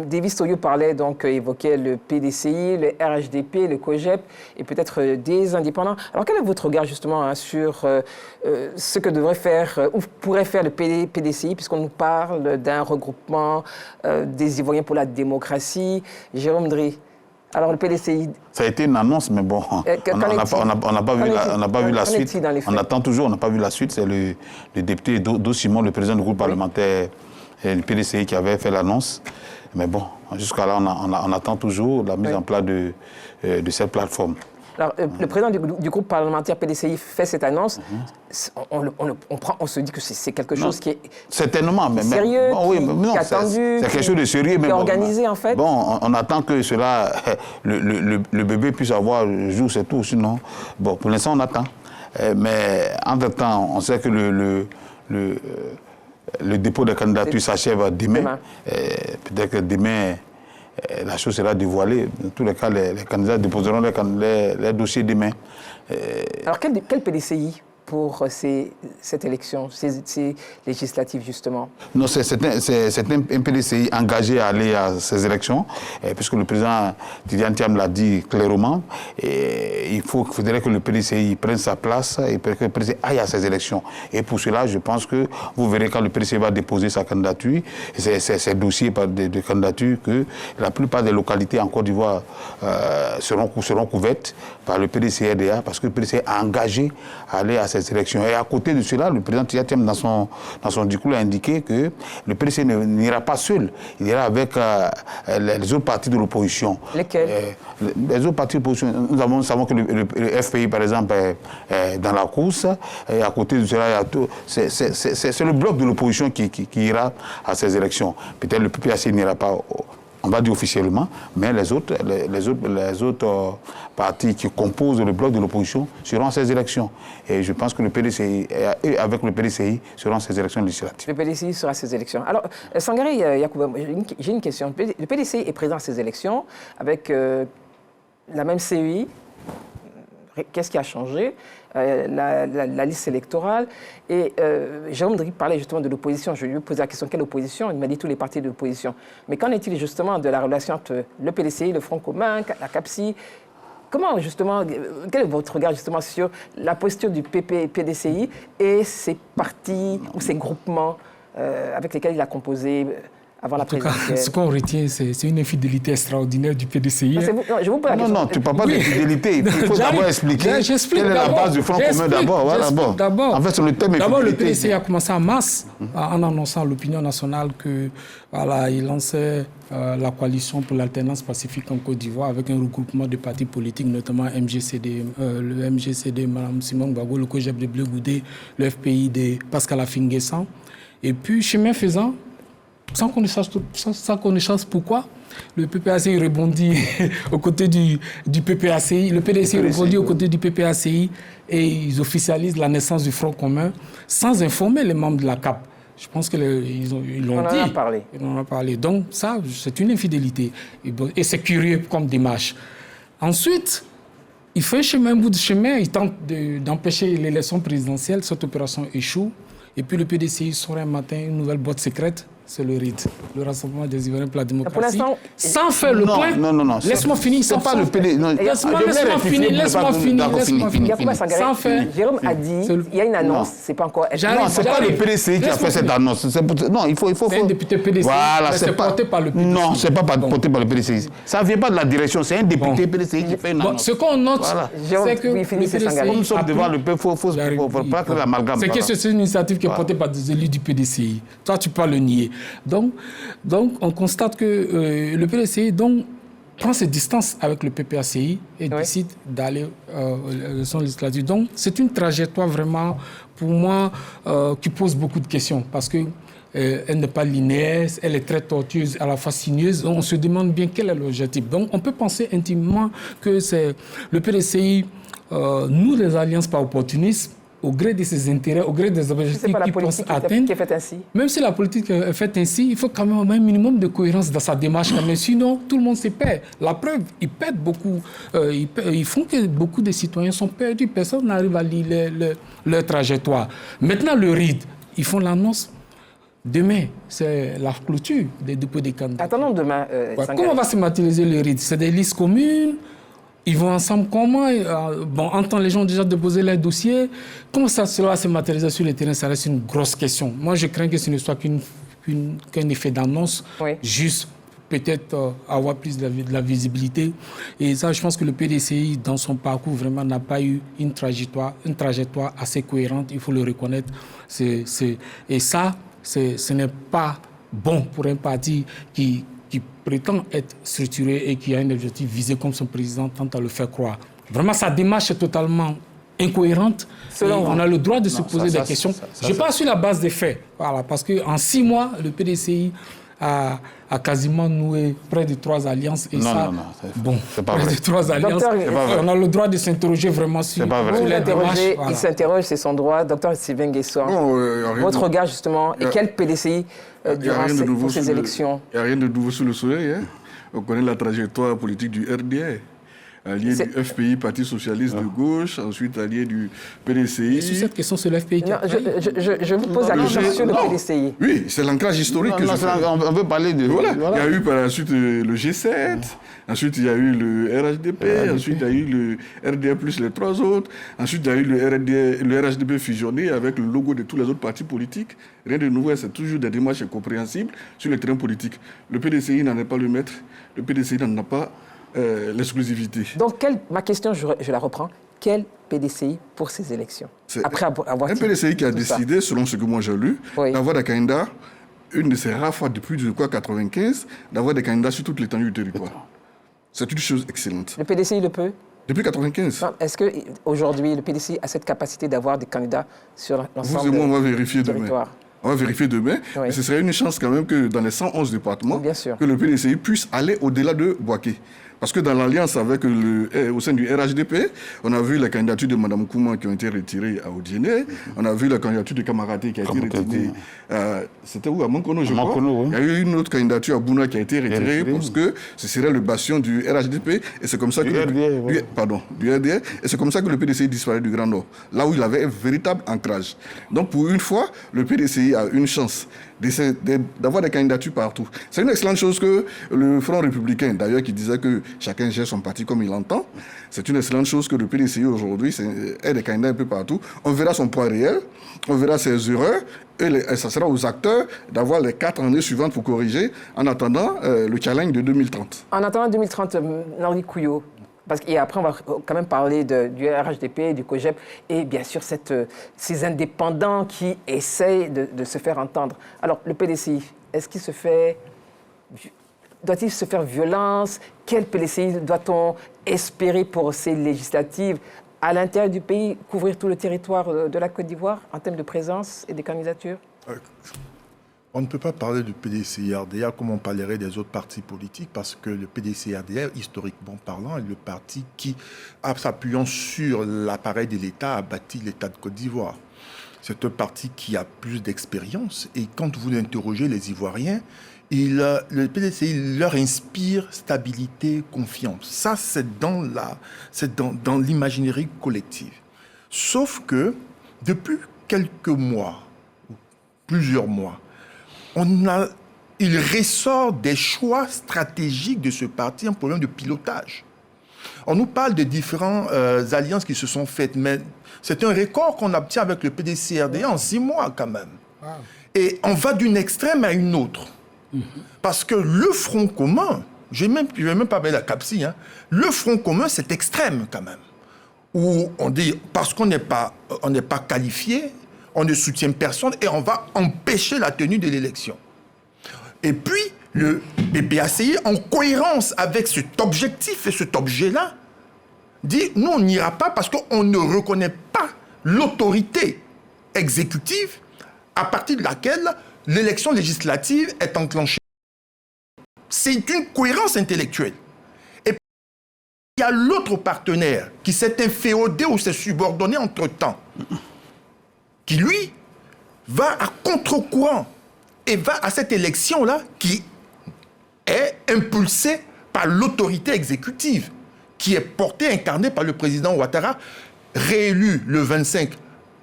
Davis Soyo parlait donc, évoquait le PDCI, le RHDP, le COGEP et peut-être des indépendants. Alors quel est votre regard justement sur ce que devrait faire ou pourrait faire le PDCI, puisqu'on nous parle d'un regroupement des Ivoiriens pour la démocratie? Jérôme Dri. Alors le PDCI... Ça a été une annonce, mais bon, on n'a pas vu la suite. On attend toujours, on n'a pas vu la suite. C'est le député Do Simon, le président du groupe parlementaire du PDCI qui avait fait l'annonce. Mais bon, jusqu'à là, on attend toujours la mise en place de cette plateforme. Alors, le président du groupe parlementaire PDCI fait cette annonce. On se dit que c'est quelque chose qui est certainement, sérieux, qui est attendu, c'est quelque chose de sérieux, qui est organisé en fait. Bon, on attend que cela, le bébé puisse avoir le jour, c'est tout. Sinon, bon, pour l'instant, on attend. Mais entre-temps, on sait que le dépôt des candidatures s'achève demain. Peut-être que demain, la chose sera dévoilée. Dans tous les cas, les candidats déposeront les dossiers demain. Alors, quel PDCI pour cette élection, ces législatives, justement? Non, c'est un PDCI engagé à aller à ces élections, puisque le président Tidjane Thiam l'a dit clairement. Et il faudrait que le PDCI prenne sa place et que le PDCI aille à ces élections. Et pour cela, je pense que vous verrez quand le PDCI va déposer sa candidature, ces dossiers de candidature, que la plupart des localités en Côte d'Ivoire seront couvertes par le PDCI-RDA, parce que le PDCI a engagé à aller à ces élections. Et à côté de cela, le président Tidjane Thiam, dans son discours, a indiqué que le PDCI n'ira pas seul, il ira avec les autres partis de l'opposition. Lesquels? Les autres partis de l'opposition. Nous savons que le FPI, par exemple, est dans la course. Et à côté de cela, c'est le bloc de l'opposition qui ira à ces élections. Peut-être le PPAC n'ira pas, on va dire officiellement, mais les autres partis qui composent le bloc de l'opposition seront à ces élections. Et je pense que le PDCI, avec le PDCI, seront à ces élections législatives. Le PDCI sera à ces élections. Alors, Sangaré Yacouba, j'ai une question. Le PDCI est présent à ces élections avec la même CEI. Qu'est-ce qui a changé? La liste électorale. Et Jérôme Dric parlait justement de l'opposition. Je lui ai posé la question, quelle opposition? Il m'a dit tous les partis de l'opposition. Mais qu'en est-il justement de la relation entre le PDCI, le Front commun, la CAPSI? Comment justement, quel est votre regard justement sur la posture du PDCI et ces partis ou ces groupements avec lesquels il a composé avant la présidentielle? En tout cas, ce qu'on retient, c'est une infidélité extraordinaire du PDCI. Non, tu ne parles pas d'infidélité. Il faut d'abord expliquer quelle est la base du Front commun d'abord. En fait, sur le thème d'abord, le PDCI a commencé en mars en annonçant à l'opinion nationale que il lançait la coalition pour l'alternance pacifique en Côte d'Ivoire avec un regroupement de partis politiques, notamment le MGCD, Mme Simone Gbagbo, le COJEP de Bleu Goudé, le FPI de Pascal Affi-N'Guessan. Et chemin faisant, sans qu'on ne sache pourquoi, le PPACI rebondit aux côtés du PPACI, le PDCI rebondit aux côtés du PPACI et ils officialisent la naissance du Front commun sans informer les membres de la CAP. Je pense qu'ils l'ont dit. On en a parlé. Donc ça, c'est une infidélité. Et c'est curieux comme démarche. Ensuite, il fait un bout de chemin, il tente d'empêcher l'élection présidentielle, cette opération échoue. Et puis le PDCI sort un matin une nouvelle boîte secrète, c'est le RID, le Rassemblement des Ivoiriens pour la démocratie. Sans faire le point. Non. Laisse-moi finir. C'est pas le PDCI. Laisse-moi finir. Sans faire. Jérôme a dit, il y a une annonce, c'est pas encore. Non, c'est pas le PDCI qui a fait cette annonce. Non, il faut. C'est un député PDCI. Voilà, c'est porté par le PDCI. Non, c'est pas porté par le PDCI. Ça ne vient pas de la direction, c'est un député PDCI qui fait une annonce. Ce qu'on note, c'est que le PDCI. Nous sommes devant le peuple, il faut pas que l'amalgame. C'est que c'est une initiative qui est portée par des élus du PDCI. Toi, tu peux le nier. Donc, on constate que le PDCI prend ses distances avec le PPACI et décide d'aller aux élections législatives. Donc, c'est une trajectoire vraiment, pour moi, qui pose beaucoup de questions parce que elle n'est pas linéaire, elle est très tortueuse, à la fois sinueuse. On se demande bien quel est l'objectif. Donc, on peut penser intimement que c'est le PDCI noue des alliances par opportunisme, au gré de ses intérêts, au gré des objectifs qu'il pense atteindre. Qui est faite ainsi. Même si la politique est faite ainsi, il faut quand même avoir un minimum de cohérence dans sa démarche. Mais sinon, tout le monde se perd. La preuve, ils perdent beaucoup. Ils font que beaucoup de citoyens sont perdus. Personne n'arrive à lire leur trajectoire. Maintenant, le RID, ils font l'annonce. Demain, c'est la clôture des dépôts des candidats. Attendons demain. Comment va se matérialiser le RID? C'est des listes communes. Ils vont ensemble comment? Entend les gens déjà déposer leurs dossiers. Comment cela va se matérialiser sur le terrain? Ça reste une grosse question. Moi, je crains que ce ne soit qu'un effet d'annonce, juste peut-être avoir plus de la visibilité. Et ça, je pense que le PDCI, dans son parcours, vraiment n'a pas eu une trajectoire assez cohérente. Il faut le reconnaître. Et ça, ce n'est pas bon pour un parti qui prétend être structuré et qui a un objectif visé comme son président tente à le faire croire. Vraiment, sa démarche est totalement incohérente. On a le droit de se poser des questions. Je parle sur la base des faits. Voilà, parce qu'en 6 mois, le PDCI a quasiment noué près de 3 alliances. Et c'est pas vrai. De 3 alliances. On a le droit de s'interroger vraiment sur la démarche. Il s'interroge, c'est son droit. Docteur Sylvain Nguessan, votre regard justement, et quel PDCI durant ces élections? Il n'y a rien de nouveau sous le soleil. On connaît la trajectoire politique du RDA. allié du FPI, Parti Socialiste de Gauche, ensuite allié du PDCI. Et sur cette question, c'est le FPI qui a... Je vous pose la question sur le PDCI. Oui, c'est l'ancrage historique que je fais. On veut parler de... Voilà. Il y a eu par la suite le G7, ensuite il y a eu le RHDP, ensuite il y a eu le RDA plus les 3 autres, ensuite il y a eu le RHDP fusionné avec le logo de tous les autres partis politiques. Rien de nouveau, c'est toujours des démarches compréhensibles sur le terrain politique. Le PDCI n'en est pas le maître, le PDCI n'en a pas l'exclusivité. Donc, ma question, je la reprends. Quel PDCI pour ces élections? Après avoir un PDCI qui a décidé, selon ce que moi j'ai lu, d'avoir des candidats, une de ces rares fois depuis 1995, d'avoir des candidats sur toute l'étendue du territoire. C'est une chose excellente. Le PDCI le peut? Depuis 1995. Est-ce qu'aujourd'hui, le PDCI a cette capacité d'avoir des candidats sur l'ensemble du territoire? Vous et moi, on va vérifier demain. On va vérifier demain. Oui. Et ce serait une chance quand même que dans les 111 départements, que le PDCI puisse aller au-delà de Bouaké. Parce que dans l'alliance avec au sein du RHDP, on a vu la candidature de Mme Kouma qui ont été retirées à Odiéné. On a vu la candidature de Kamaraté qui a été retirée. C'était où? À Mankono, je crois. Oui. Il y a eu une autre candidature à Bouna qui a été retirée parce que ce serait le bastion du RHDP. Et c'est comme ça que du RDA. Et c'est comme ça que le PDCI disparaît du Grand Nord. Là où il avait un véritable ancrage. Donc pour une fois, le PDCI a une chance d'avoir des candidatures partout. C'est une excellente chose que le Front républicain, d'ailleurs, qui disait que chacun gère son parti comme il l'entend, c'est une excellente chose que le PDCI aujourd'hui ait des candidats un peu partout. On verra son poids réel, on verra ses erreurs, et ça sera aux acteurs d'avoir les 4 années suivantes pour corriger, en attendant le challenge de 2030. En attendant 2030, Henri Couillot, et après, on va quand même parler du RHDP, du COGEP, et bien sûr ces indépendants qui essayent de se faire entendre. Alors, le PDCI, doit-il se faire violence? Quel PDCI doit-on espérer pour ces législatives à l'intérieur du pays, couvrir tout le territoire de la Côte d'Ivoire en termes de présence et des candidatures? On ne peut pas parler du PDCI-RDA comme on parlerait des autres partis politiques parce que le PDCI-RDA, historiquement parlant, est le parti qui, en s'appuyant sur l'appareil de l'État, a bâti l'État de Côte d'Ivoire. C'est un parti qui a plus d'expérience et quand vous interrogez les Ivoiriens, le PDCI leur inspire stabilité, confiance. Ça, c'est dans l'imaginerie collective. Sauf que depuis quelques mois, plusieurs mois, il ressort des choix stratégiques de ce parti, un problème de pilotage. On nous parle de différentes alliances qui se sont faites, mais c'est un record qu'on obtient avec le PDCI-RDA en 6 mois quand même. Et on va d'une extrême à une autre. Parce que le Front commun, je ne vais même pas parler de la CAPSI, le Front commun, c'est extrême quand même. Où on dit, parce qu'on n'est pas qualifié, on ne soutient personne et on va empêcher la tenue de l'élection. Et puis, le PPACI, en cohérence avec cet objectif et cet objet-là, dit, nous, on n'ira pas parce qu'on ne reconnaît pas l'autorité exécutive à partir de laquelle l'élection législative est enclenchée. C'est une cohérence intellectuelle. Et puis, il y a l'autre partenaire qui s'est inféodé ou s'est subordonné entre-temps, qui, lui, va à contre-courant et va à cette élection-là qui est impulsée par l'autorité exécutive, qui est portée, incarnée par le président Ouattara, réélu le 25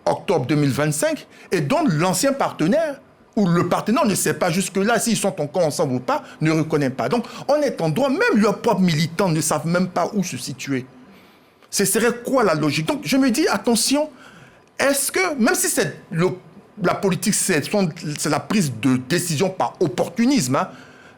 octobre 2025, et dont l'ancien partenaire, ou le partenaire ne sait pas jusque-là s'ils sont encore ensemble ou pas, ne reconnaît pas. Donc, en étant droit, même leurs propres militants ne savent même pas où se situer. Ce serait quoi la logique? Donc, je me dis, attention, est-ce que, même si c'est la politique, c'est la prise de décision par opportunisme,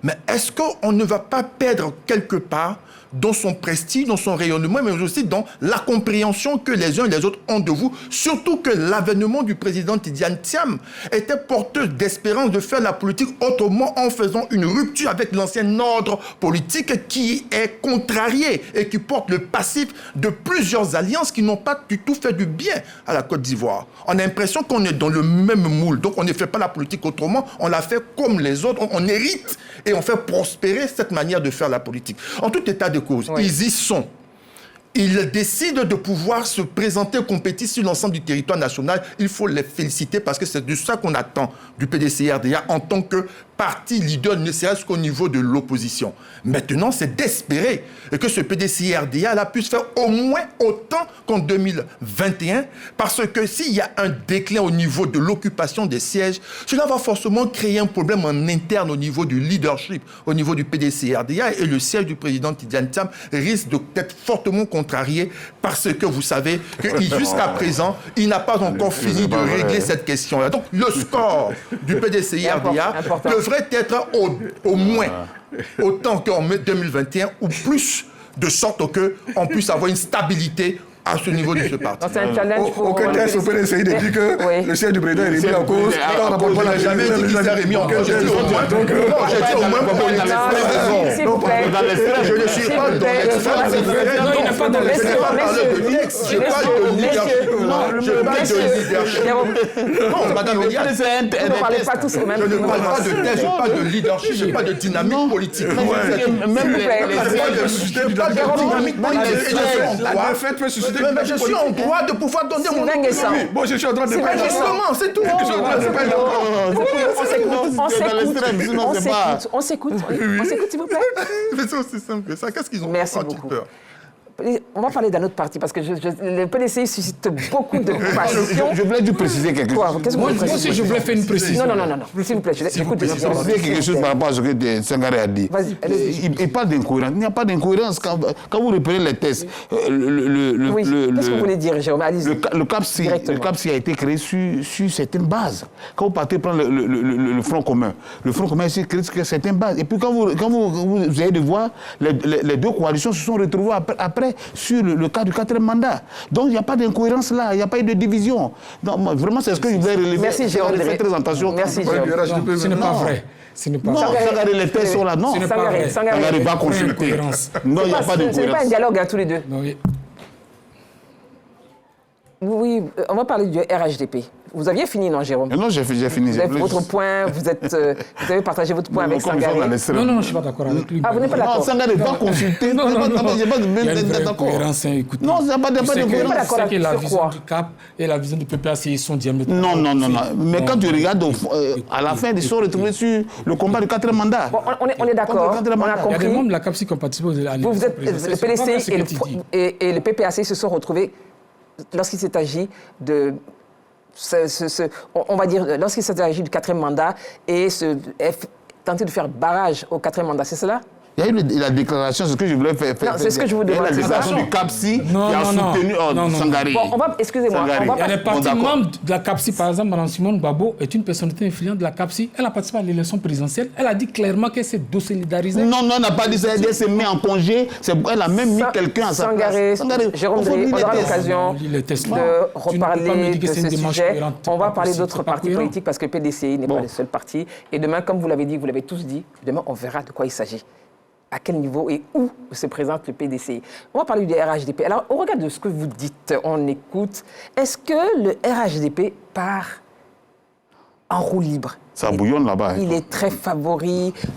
mais est-ce qu'on ne va pas perdre quelque part dans son prestige, dans son rayonnement, mais aussi dans la compréhension que les uns et les autres ont de vous, surtout que l'avènement du président Tidiane Thiam était porteur d'espérance de faire la politique autrement en faisant une rupture avec l'ancien ordre politique qui est contrarié et qui porte le passif de plusieurs alliances qui n'ont pas du tout fait du bien à la Côte d'Ivoire. On a l'impression qu'on est dans le même moule, donc on ne fait pas la politique autrement, on la fait comme les autres, on hérite et on fait prospérer cette manière de faire la politique. En tout état de cause, oui. Ils y sont. Ils décident de pouvoir se présenter, compétir sur l'ensemble du territoire national. Il faut les féliciter parce que c'est de ça qu'on attend du PDCI-RDA en tant que parti leader, ne serait-ce qu'au niveau de l'opposition. Maintenant, c'est d'espérer que ce PDCI-RDA puisse faire au moins autant qu'en 2021, parce que s'il y a un déclin au niveau de l'occupation des sièges, cela va forcément créer un problème en interne au niveau du leadership, au niveau du PDCI-RDA, et le siège du président Tidjane Thiam risque d'être fortement contrarié parce que vous savez que jusqu'à présent, il n'a pas encore fini de régler cette question-là. Donc, le score du PDCI-RDA devrait être au moins autant qu'en 2021 ou plus, de sorte qu'on puisse avoir une stabilité à ce niveau de ce parti. C'est un challenge pour... Aucun test au PDCI depuis que le siège du président est remis en cause. On n'a jamais dit qu'il s'est remis en cause. J'ai dit au moins pour une je ne suis pas dans l'extrême. Non, il n'est pas dans l'extrême. Je parle de leadership. Je parle de leadership. Non, madame Méliane, vous ne parlez pas tous au même je ne parle pas de test, je parle de leadership, je parle de dynamique politique. Même Je parle de dynamique politique. Mais je suis en droit de pouvoir donner mon opinion. Bon, je suis en train de parler. C'est tout. On s'écoute, s'il vous plaît. Mais c'est aussi simple que ça. Qu'est-ce qu'ils ont peur? Merci beaucoup. On va parler d'un autre parti parce que le PDCI suscite beaucoup de passion. Je voulais juste préciser quelque chose. Moi aussi, je voulais faire une précision. Non. S'il vous plaît, j'écoute. Préciser quelque chose par rapport à ce que Sangaré a dit. Vas-y, allez-y. Il parle d'incohérence. Il n'y a pas d'incohérence quand vous reprenez les tests. Qu'est-ce que vous voulez dire, Jérôme? Allez-y. Le CAPSI a été créé sur certaines bases. Quand vous partez prendre le Front commun, a été créé sur certaines bases. Et puis quand vous allez de voir, les deux coalitions se sont retrouvées après sur le cas du 4e mandat. Donc il n'y a pas d'incohérence là, il n'y a pas eu de division. Donc, vraiment, c'est ce que je voulais relever. Merci, Jérôme. Faites très attention. Merci, Jérôme. Ce n'est pas vrai. Ce n'est pas Non, Sangaré, les tests sont là. Non, Sangaré va consulter. Non, il n'y a pas d'incohérence. Ce n'est pas un dialogue à tous les deux. Oui, on va parler du RHDP. Vous aviez fini, non, Jérôme? Non, j'ai fini. Vous avez votre point, vous avez partagé votre point avec Sangaré. Non, je ne suis pas d'accord avec lui. Ah, vous n'êtes pas d'accord? Non, Sangaré va consulter. Non. Il y a une incohérence. Non, il n'y a pas d'incohérence. C'est que la vision du CAP et la vision du PPACI sont diamétralement. Non. Mais quand tu regardes, à la fin, ils sont retrouvés sur le combat du 4e mandat. Bon, on est d'accord, on a compris. Il y a des membres de la CAPSI qui ont participé aux élections. Vous êtes le PDCI et le PPACI se sont retrouvés lorsqu'il s'est agi de... on va dire, lorsqu'il s'est agi du 4e mandat et tenter de faire barrage au 4e mandat, c'est cela? Il y a eu la déclaration, c'est ce que je voulais faire. Non, c'est ce que je vous demande. Il y a la déclaration du CAPSI qui a soutenu Sangaré. Bon, excusez-moi. Il y a des partis membres de la CAPSI, par exemple, Mme Simone Gbagbo est une personnalité influente de la CAPSI. Elle a participé à l'élection présidentielle. Elle a dit clairement qu'elle s'est désolidarisée. Non, elle n'a pas dit ça. Elle s'est mise en congé. Elle a même mis quelqu'un à sa place. Sangaré, Jérôme Drey, on aura l'occasion de reparler de ce sujet. On va parler d'autres partis politiques parce que le PDCI n'est pas le seul parti. Et demain, comme vous l'avez dit, vous l'avez tous dit, demain, on verra de quoi il s'agit. À quel niveau et où se présente le PDCI. On va parler du RHDP. Alors, au regard de ce que vous dites, on écoute, est-ce que le RHDP part en roue libre? Ça bouillonne là-bas. Il est très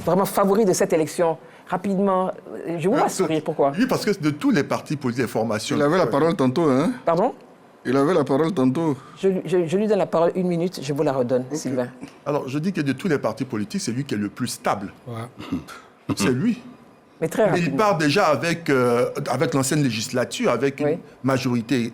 vraiment favori de cette élection. Rapidement, je vous vois sourire. Pourquoi? Oui, parce que de tous les partis politiques et formations... Il avait la parole tantôt, hein? Pardon? Il avait la parole tantôt. Je lui donne la parole 1 minute, je vous la redonne, Sylvain. Alors, je dis que de tous les partis politiques, c'est lui qui est le plus stable. Ouais. C'est lui. Mais très rapidement. Il part déjà avec l'ancienne législature, avec une majorité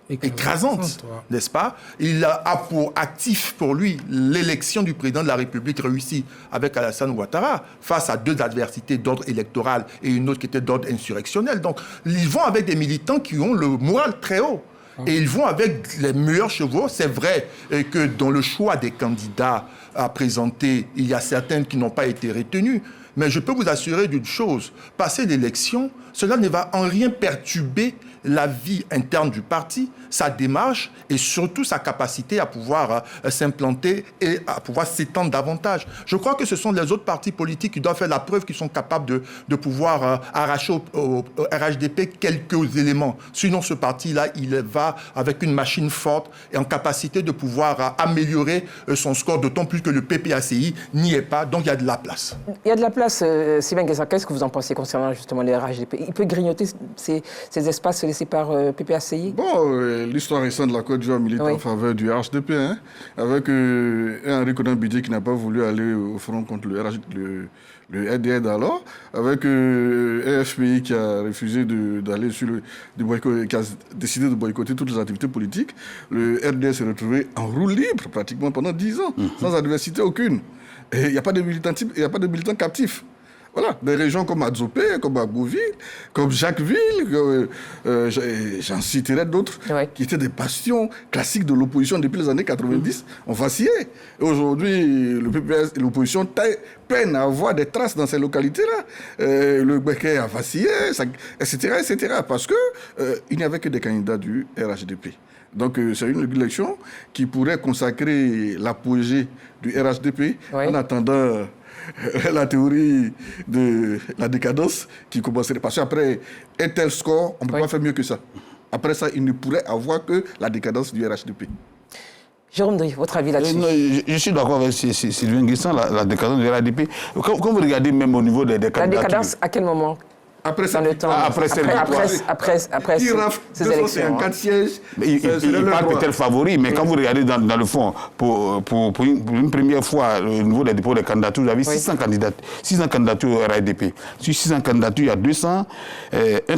écrasante, n'est-ce pas? Il a pour actif pour lui l'élection du président de la République réussie avec Alassane Ouattara face à 2 adversités d'ordre électoral et une autre qui était d'ordre insurrectionnel. Donc, ils vont avec des militants qui ont le moral très haut. Et ils vont avec les meilleurs chevaux. C'est vrai que dans le choix des candidats à présenter, il y a certains qui n'ont pas été retenus. Mais je peux vous assurer d'une chose, passer l'élection, cela ne va en rien perturber la vie interne du parti, sa démarche et surtout sa capacité à pouvoir s'implanter et à pouvoir s'étendre davantage. Je crois que ce sont les autres partis politiques qui doivent faire la preuve qu'ils sont capables de pouvoir arracher au RHDP quelques éléments. Sinon, ce parti-là, il va avec une machine forte et en capacité de pouvoir améliorer son score, d'autant plus que le PPACI n'y est pas. Donc, il y a de la place. Il y a de la place. espaces, Sylvain Guessa, qu'est-ce que vous en pensez concernant justement les RHDP? Il peut grignoter ces espaces laissés par PPACI? Bon, l'histoire récente de la Côte d'Ivoire milite en faveur du RHDP, hein, avec Henri Konan Bidje qui n'a pas voulu aller au front contre le RDR alors, avec FPI qui a refusé d'aller sur qui a décidé de boycotter toutes les activités politiques. Le RDR s'est retrouvé en roue libre pratiquement pendant 10 ans, sans adversité aucune. Et il n'y a pas de militants captifs. Voilà, des régions comme Adzopé, comme Agboville, comme Jacquesville, j'en citerai d'autres, qui étaient des bastions classiques de l'opposition depuis les années 90, ont vacillé. Et aujourd'hui, le PPS et l'opposition peinent à avoir des traces dans ces localités-là. Le Béquet a vacillé, etc., parce qu'il n'y avait que des candidats du RHDP. Donc c'est une élection qui pourrait consacrer l'apogée du RHDP en attendant la théorie de la décadence qui commencerait. Parce qu'après un tel score, on ne peut pas faire mieux que ça. Après ça, il ne pourrait avoir que la décadence du RHDP. Jérôme Dry, votre avis là-dessus? Je suis d'accord avec Sylvain Guessa, la décadence du RHDP. Quand vous regardez même au niveau des candidatures... La décadence, à quel moment? Après dans le temps, après ces élections. 4 sièges. Il parle peut-être favori, mais quand vous regardez dans le fond, pour une première fois, au niveau des dépôts de candidatures, vous avez 600 candidatures au RHDP. Sur 600 candidatures, il y a 200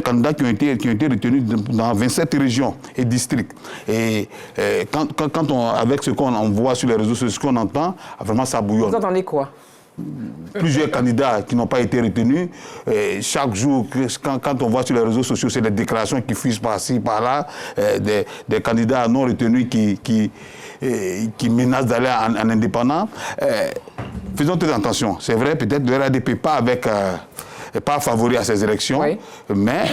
candidats qui ont été retenus dans 27 régions et districts. Et avec ce qu'on voit sur les réseaux sociaux, ce qu'on entend, vraiment ça bouillonne. Vous entendez quoi? Plusieurs candidats qui n'ont pas été retenus. Chaque jour, quand on voit sur les réseaux sociaux, c'est des déclarations qui fusent par-ci, par-là, des candidats non retenus qui menacent d'aller en indépendant. Faisons très attention. C'est vrai, peut-être le RHDP pas favori à ces élections, mais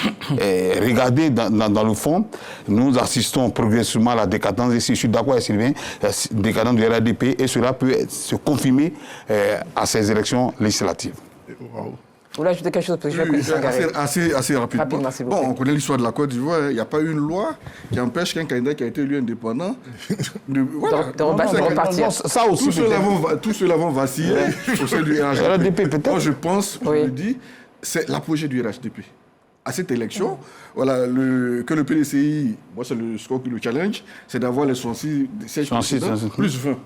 regardez dans le fond, nous assistons progressivement à la décadence, et si je suis d'accord avec Sylvain, la décadence du RHDP, et cela peut se confirmer à ces élections législatives. Vous voulez ajouter quelque chose? Assez rapidement. Bon, on connaît l'histoire de la Côte d'Ivoire. Il n'y a pas eu une loi qui empêche qu'un candidat qui a été élu indépendant de repartir. Ça aussi, tous ceux-là vont vaciller au sein du RHDP. Moi, je pense, je le dis, c'est l'apogée du RHDP. À cette élection, voilà, que le PDCI, moi c'est le score qui le challenge, c'est d'avoir les 66 sièges plus 20.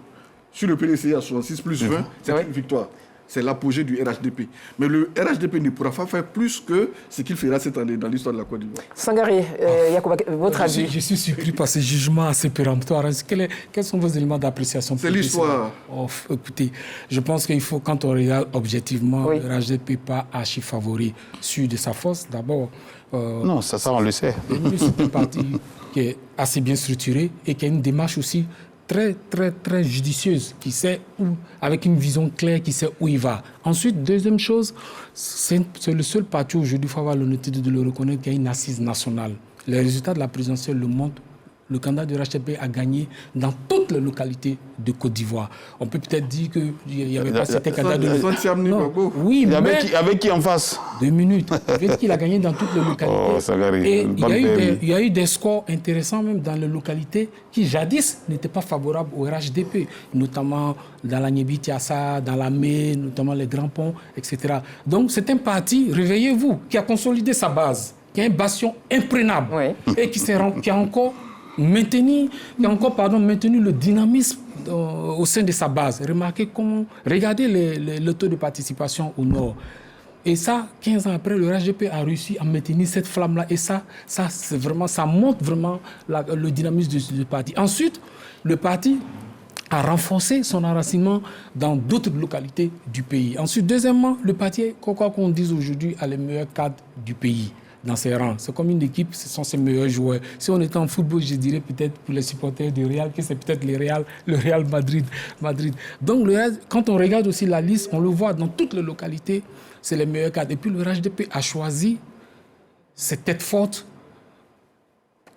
Sur le PDCI à 66 plus 20, c'est une victoire. C'est l'apogée du RHDP. Mais le RHDP ne pourra pas faire plus que ce qu'il fera cette année dans l'histoire de la Côte d'Ivoire. Sangaré, Yacouba, votre avis? Je suis surpris par ces jugements assez péremptoires. Quels sont vos éléments d'appréciation? C'est l'histoire. Écoutez, je pense qu'il faut, quand on regarde objectivement, le RHDP pas archi favori. Sûr de sa force, d'abord. Non, ça on le sait. C'est un parti qui est assez bien structuré et qui a une démarche aussi très judicieuse, qui sait où, avec une vision claire, qui sait où il va. Ensuite, deuxième chose, c'est le seul parti aujourd'hui, il faut avoir l'honnêteté de le reconnaître, qui a une assise nationale. Les résultats de la présidentielle le montrent. Le candidat du RHDP a gagné dans toutes les localités de Côte d'Ivoire. On peut peut-être dire qu'il n'y avait pas certains candidats de... Oui, mais... Avec qui en face? 2 minutes. Il veut qu'il a gagné dans toutes les localités. Et il y a eu des scores intéressants même dans les localités qui jadis n'étaient pas favorables au RHDP, notamment dans la Niébi-Tiassa, dans la Mé, notamment les Grands Ponts, etc. Donc c'est un parti, réveillez-vous, qui a consolidé sa base, qui a un bastion imprégnable et qui a encore maintenu le dynamisme au sein de sa base. Regardez le taux de participation au nord. Et ça, 15 ans après, le RHDP a réussi à maintenir cette flamme-là. Et ça montre vraiment le dynamisme du parti. Ensuite, le parti a renforcé son enracinement dans d'autres localités du pays. Ensuite, deuxièmement, le parti, quoi qu'on dise aujourd'hui, a les meilleurs cadres du pays dans ses rangs. C'est comme une équipe, ce sont ses meilleurs joueurs. Si on était en football, je dirais peut-être pour les supporters du Real que c'est peut-être le Real Madrid. Donc quand on regarde aussi la liste, on le voit dans toutes les localités, c'est les meilleurs cadres. Et puis le RHDP a choisi cette tête forte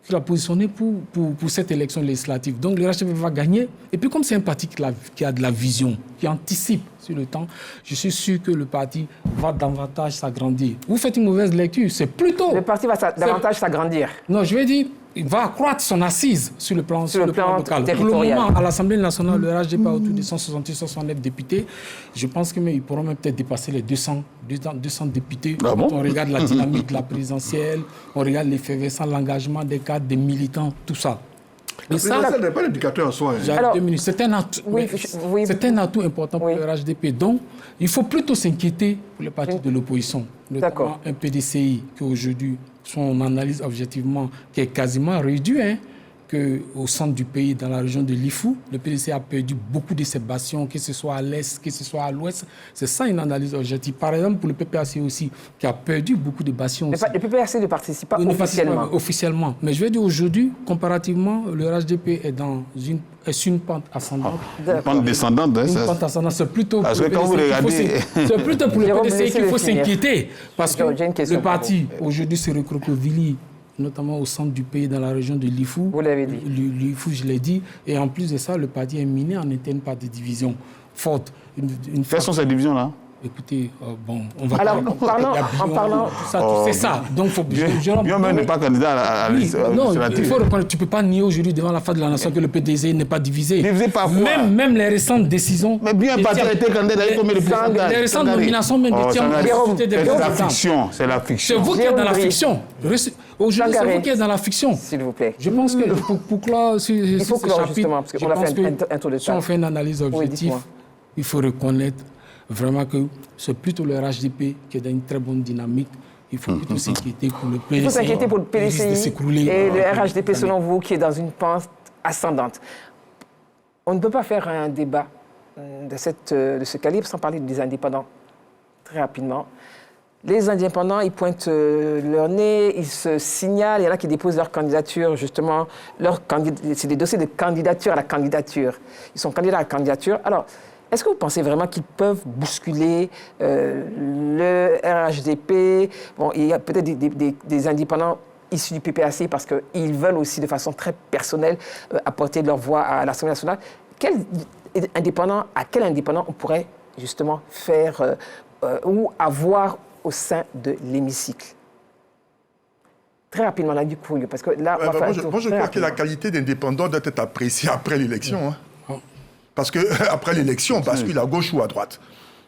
qu'il a positionné pour cette élection législative. Donc le RHDP va gagner. Et puis comme c'est un parti qui a de la vision, qui anticipe sur le temps, je suis sûr que le parti va davantage s'agrandir. Vous faites une mauvaise lecture, c'est plutôt... Le parti va davantage s'agrandir. Non, je vais dire, il va accroître son assise sur le plan local. Pour le territorial. moment, à l'Assemblée nationale, le RHDP a autour de 168-169 députés. Je pense qu'ils pourront même peut-être dépasser les 200 députés. Ah bon? Quand on regarde la dynamique de la présidentielle, on regarde l'effervescence, l'engagement des cadres, des militants, tout ça. Mais ça n'est pas l'indicateur en soi. Alors, 2 minutes. C'est un atout, c'est un atout important pour le RHDP. Donc, il faut plutôt s'inquiéter pour les partis de l'opposition, notamment un PDCI qui aujourd'hui, son analyse objectivement, qui est quasiment réduit, qu'au centre du pays, dans la région de l'Ifou, le PDCI a perdu beaucoup de ses bastions, que ce soit à l'est, que ce soit à l'ouest. C'est ça une analyse objective. Par exemple, pour le PPAC aussi, qui a perdu beaucoup de bastions. Le PPAC ne participe pas officiellement. Mais je vais dire aujourd'hui, comparativement, le RHDP est sur une pente ascendante. Une pente descendante, hein, une pente ascendante. C'est plutôt parce que quand vous regardez... C'est plutôt pour le PDCI qu'il faut s'inquiéter. Parce que le parti, aujourd'hui, se recroqueville, notamment au centre du pays, dans la région de l'Ifou. Vous l'avez dit. L'Ifou, je l'ai dit. Et en plus de ça, le parti est miné en interne par des divisions fortes. Quelles sont ces divisions-là? Écoutez, on va alors, en parlant tout ça, c'est ça. Donc, faut bien même n'est pas candidat à la liste. Non, il faut reconnaître, tu ne peux pas nier aujourd'hui devant la face de la nation que le PDC n'est pas divisé. Divisé par quoi? Même les récentes décisions. Mais bien parti a été candidat, il y a combien de pourcentage? Les récentes nominations, même des tiers. C'est la fiction. C'est la fiction. C'est vous qui êtes dans la fiction. Aujourd'hui, c'est vous qui êtes dans la fiction. S'il vous plaît. Je pense que pour clore ce chapitre, il faut clore justement, parce qu'on a fait un tour de si on fait une analyse objective, il faut reconnaître vraiment que c'est plutôt le RHDP qui est dans une très bonne dynamique. Il faut plutôt s'inquiéter pour le PDCI. Il faut s'inquiéter pour le PDCI et le RHDP, selon vous, qui est dans une pente ascendante. On ne peut pas faire un débat de ce calibre sans parler des indépendants. Très rapidement. Les indépendants, ils pointent leur nez, ils se signalent, il y en a qui déposent leur candidature, justement. C'est des dossiers de candidature à la candidature. Ils sont candidats à la candidature. Alors, est-ce que vous pensez vraiment qu'ils peuvent bousculer le RHDP? Bon, il y a peut-être des indépendants issus du PPAC parce qu'ils veulent aussi, de façon très personnelle, apporter leur voix à l'Assemblée nationale. À quel indépendant on pourrait justement faire ou avoir au sein de l'hémicycle? Très rapidement, là, du coup, parce que là, moi, je crois que la qualité d'indépendant doit être appréciée après l'élection. Parce qu'après l'élection, on bascule à gauche ou à droite.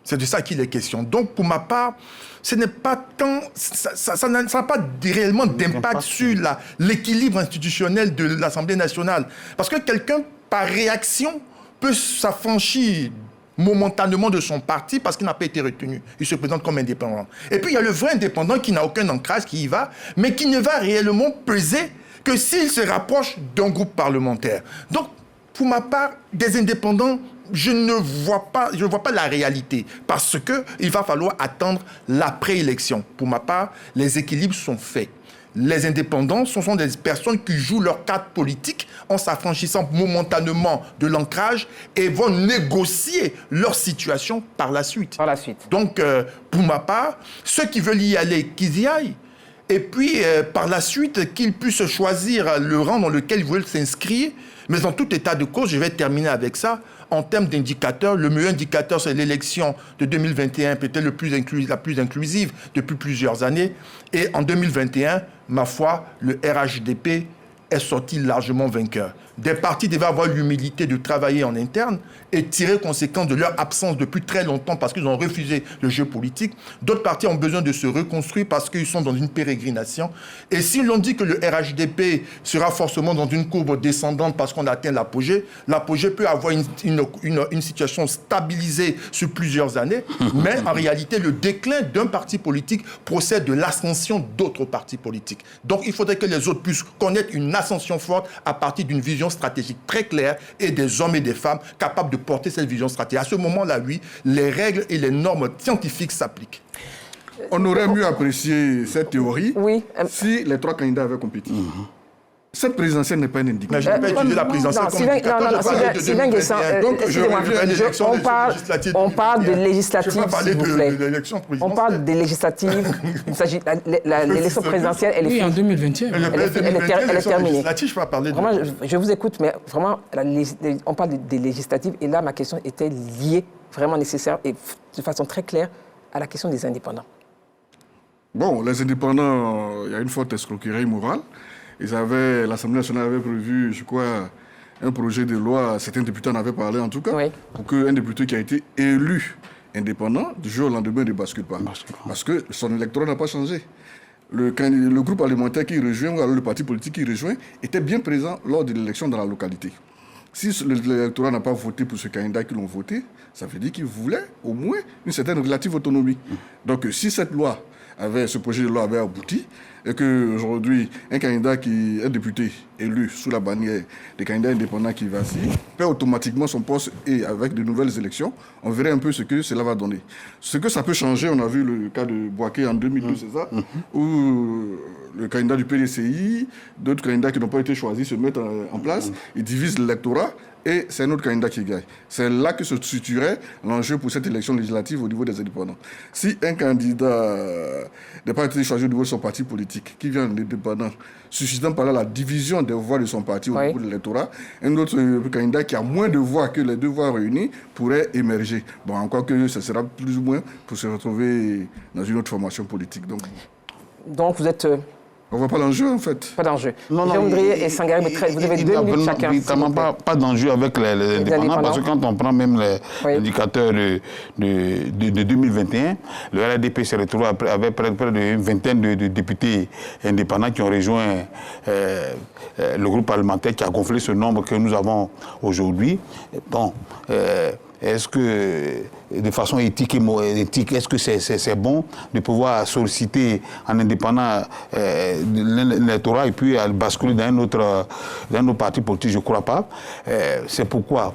C'est de ça qu'il est question. Donc, pour ma part, ce n'est pas tant... Ça n'a pas réellement d'impact sur l'équilibre institutionnel de l'Assemblée nationale. Parce que quelqu'un, par réaction, peut s'affranchir momentanément de son parti parce qu'il n'a pas été retenu. Il se présente comme indépendant. Et puis, il y a le vrai indépendant qui n'a aucun ancrage, qui y va, mais qui ne va réellement peser que s'il se rapproche d'un groupe parlementaire. Donc, pour ma part, des indépendants, je ne vois pas la réalité parce qu'il va falloir attendre l'après-élection. Pour ma part, les équilibres sont faits. Les indépendants, ce sont des personnes qui jouent leur carte politique en s'affranchissant momentanément de l'ancrage et vont négocier leur situation par la suite. Donc, pour ma part, ceux qui veulent y aller, qu'ils y aillent. Et puis, par la suite, qu'ils puissent choisir le rang dans lequel ils veulent s'inscrire. Mais en tout état de cause, je vais terminer avec ça. En termes d'indicateurs, le meilleur indicateur, c'est l'élection de 2021, peut-être la plus inclusive depuis plusieurs années. Et en 2021, ma foi, le RHDP est sorti largement vainqueur. Des partis devaient avoir l'humilité de travailler en interne et tirer conséquence de leur absence depuis très longtemps parce qu'ils ont refusé le jeu politique. D'autres partis ont besoin de se reconstruire parce qu'ils sont dans une pérégrination. Et si l'on dit que le RHDP sera forcément dans une courbe descendante parce qu'on atteint l'apogée peut avoir une situation stabilisée sur plusieurs années, mais en réalité, le déclin d'un parti politique procède de l'ascension d'autres partis politiques. Donc, il faudrait que les autres puissent connaître une ascension forte à partir d'une vision stratégique très claire et des hommes et des femmes capables de porter cette vision stratégique. À ce moment-là, oui, les règles et les normes scientifiques s'appliquent. On aurait mieux apprécié cette théorie si les trois candidats avaient compétit. Cette présidentielle n'est pas une indication. Mais je n'ai pas utilisé la présidentielle comme indicateur. Sylvain Guessin, on parle de législatives, s'il vous plaît. On parle des législatives. Il s'agit l'élection présidentielle, elle est en 2021. Elle est terminée. Vraiment, je vous écoute, mais vraiment, on parle des législatives. Et là, ma question était liée, vraiment nécessaire, et de façon très claire, à la question des indépendants. Bon, les indépendants, il y a une forte escroquerie morale. l'Assemblée nationale avait prévu, je crois, un projet de loi, certains députés en avaient parlé en tout cas, pour qu'un député qui a été élu indépendant, du jour au lendemain, ne bascule pas. Parce que son électorat n'a pas changé. Le groupe alimentaire qui rejoint, ou alors le parti politique qui rejoint, était bien présent lors de l'élection dans la localité. Si l'électorat n'a pas voté pour ce candidat qui l'ont voté, ça veut dire qu'il voulait au moins une certaine relative autonomie. Donc si ce projet de loi avait abouti, et qu'aujourd'hui, un député élu sous la bannière des candidats indépendants qui vacillent perd automatiquement son poste et avec de nouvelles élections, on verrait un peu ce que cela va donner. Ce que ça peut changer, on a vu le cas de Boaké en 2002, c'est ça, où le candidat du PDCI, d'autres candidats qui n'ont pas été choisis se mettent en place, ils divisent l'électorat et c'est un autre candidat qui gagne. C'est là que se situerait l'enjeu pour cette élection législative au niveau des indépendants. Si un candidat n'a pas été choisi au niveau de son parti politique, qui vient d'indépendant, suscitant par là la division des voix de son parti au niveau de l'électorat, un autre candidat qui a moins de voix que les deux voix réunies pourrait émerger. Bon, encore que ce sera plus ou moins pour se retrouver dans une autre formation politique. Donc vous êtes... On ne voit pas l'enjeu, en fait. Pas d'enjeu. Jérôme Drié et Sangaré, vous avez 2 minutes chacun. Évidemment, pas d'enjeu avec les indépendants, parce que quand on prend même les indicateurs de 2021, le RDP s'est retrouvé avec près d'une vingtaine de députés indépendants qui ont rejoint le groupe parlementaire qui a gonflé ce nombre que nous avons aujourd'hui. Bon, est-ce que, de façon éthique, est-ce que c'est bon de pouvoir solliciter un indépendant l'électorat et puis basculer dans un autre parti politique? Je ne crois pas. C'est pourquoi,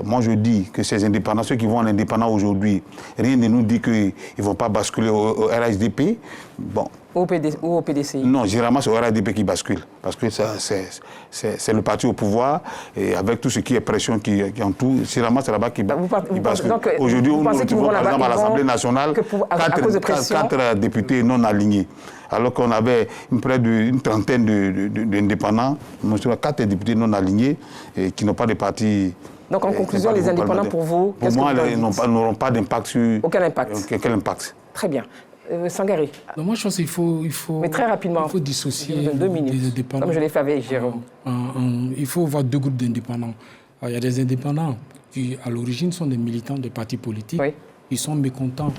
moi je dis que ces indépendants, ceux qui vont en indépendant aujourd'hui, rien ne nous dit qu'ils ne vont pas basculer au RHDP. Bon. Ou au PDCI? Non, généralement c'est au RHDP qui bascule, parce que c'est le parti au pouvoir, et avec tout ce qui est pression qui entoure, généralement c'est là-bas qui bascule. Aujourd'hui, nous retrouvons par exemple à l'Assemblée nationale 4 députés non alignés, alors qu'on avait près d'une trentaine d'indépendants, 4 députés non alignés et qui n'ont pas de parti. Donc en conclusion, les indépendants pour vous, pour moi, n'auront pas d'impact sur... Aucun impact. Quel impact? Très bien. Sangaré. Moi, je pense qu'il faut... Mais très rapidement. Il faut dissocier 2 minutes, des indépendants. comme je l'ai fait avec Jérôme. Il faut voir 2 groupes d'indépendants. Il y a des indépendants qui, à l'origine, sont des militants de partis politiques. Oui. Ils sont mécontents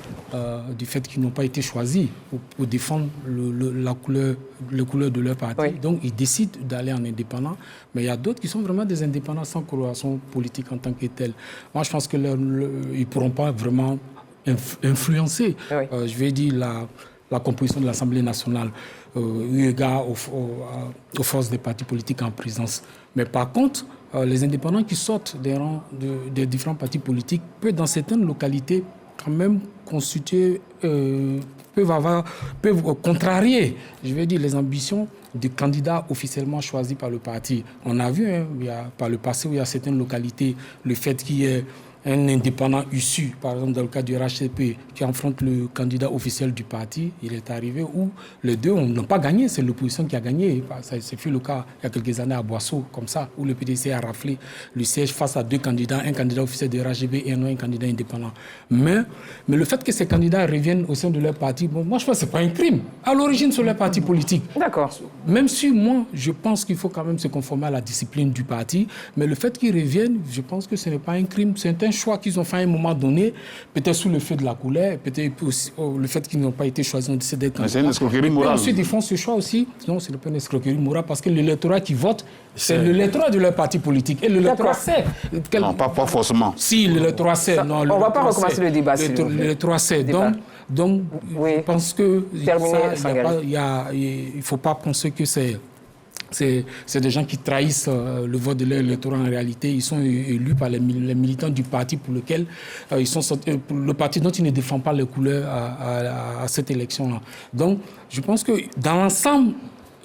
du fait qu'ils n'ont pas été choisis pour défendre la couleur de leur parti. Oui. Donc, ils décident d'aller en indépendant. Mais il y a d'autres qui sont vraiment des indépendants sans coloration politique en tant que telle. Moi, je pense qu'ils ne pourront pas vraiment influencer, oui. Je vais dire, la composition de l'Assemblée nationale, eu égard aux forces des partis politiques en présence. Mais par contre, les indépendants qui sortent des rangs des différents partis politiques peuvent, dans certaines localités, quand même constituer, peuvent contrarier, je vais dire, les ambitions des candidats officiellement choisis par le parti. On a vu, par le passé, où il y a certaines localités, le fait qu'il y ait un indépendant issu, par exemple dans le cas du RHCP, qui affronte le candidat officiel du parti, il est arrivé où les deux n'ont pas gagné, c'est l'opposition qui a gagné. Ça fut le cas il y a quelques années à Boisseau, comme ça, où le PDC a raflé le siège face à 2 candidats, un candidat officiel de RHGB et un candidat indépendant. Mais le fait que ces candidats reviennent au sein de leur parti, bon, moi je pense que ce n'est pas un crime. À l'origine, sur leur parti politique. D'accord. Même si moi, je pense qu'il faut quand même se conformer à la discipline du parti, mais le fait qu'ils reviennent, je pense que ce n'est pas un crime, c'est un choix qu'ils ont fait à un moment donné, peut-être sous le feu de la couleur, peut-être aussi le fait qu'ils n'ont pas été choisis, ont décidé d'être candidats. C'est une escroquerie morale. Ensuite, ils font ce choix aussi. Non, ce n'est pas une escroquerie morale, parce que l'électorat qui vote, c'est l'électorat de leur parti politique. Et l'électorat sait. Non, pas forcément. Si, l'électorat sait. Non, on ne va pas recommencer le débat. L'électorat sait. Donc, oui. Je pense que il ne faut pas penser que c'est des gens qui trahissent le vote de leur électorat. En réalité, ils sont élus par les militants du parti pour lequel le parti dont ils ne défendent pas les couleurs à cette élection-là. Donc, je pense que dans l'ensemble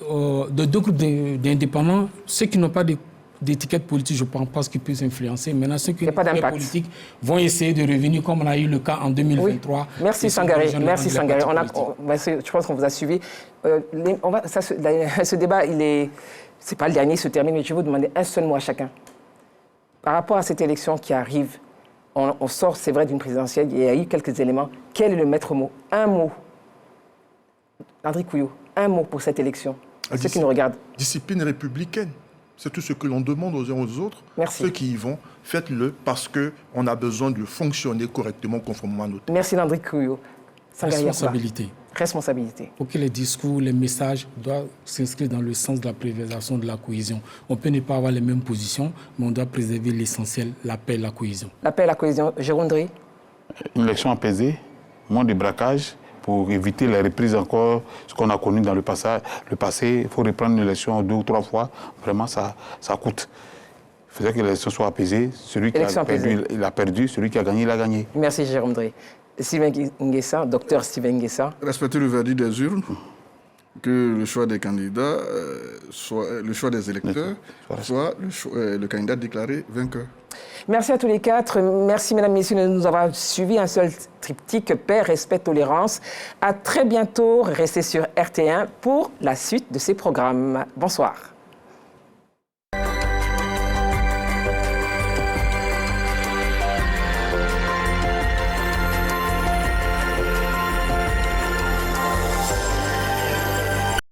de 2 groupes d'indépendants, ceux qui n'ont pas d'étiquette politique, je ne pense pas qu'ils puissent influencer. Maintenant, ceux qui n'ont pas d'étiquette politique vont essayer de revenir, comme on a eu le cas en 2023. Oui. Merci Sangaré. Merci Sangaré. Je pense qu'on vous a suivi. Ce débat, c'est pas le dernier, il se termine, mais je vais vous demander un seul mot à chacun. Par rapport à cette élection qui arrive, on sort, c'est vrai, d'une présidentielle, il y a eu quelques éléments. Quel est le maître mot? Un mot. André Couillot, un mot pour cette élection. ceux qui nous regardent. Discipline républicaine. C'est tout ce que l'on demande aux uns aux autres. Merci. Ceux qui y vont, faites-le parce qu'on a besoin de fonctionner correctement conformément à nos textes. Merci Landry Kouyo. Responsabilité. Responsabilité. Pour que les discours, les messages doivent s'inscrire dans le sens de la préservation de la cohésion. On peut ne pas avoir les mêmes positions, mais on doit préserver l'essentiel, la paix et la cohésion. La paix et la cohésion. Jérôme Ndri. Une élection apaisée, moins de braquage, pour éviter les reprises encore, ce qu'on a connu dans le passé. Il faut reprendre une élection 2 ou 3 fois. Vraiment, ça coûte. Il faudrait que l'élection soit apaisée. Celui qui a perdu, il a perdu. Celui qui a gagné, il a gagné. Merci, Jérôme Ndri. Steven Nguessa, docteur Steven Nguessa. Respecter le verdict des urnes, que le choix des candidats, soit le choix des électeurs, soit le candidat déclaré vainqueur. Merci à tous les 4. Merci, mesdames, messieurs, de nous avoir suivis. Un seul triptyque, paix, respect, tolérance. À très bientôt. Restez sur RT1 pour la suite de ces programmes. Bonsoir.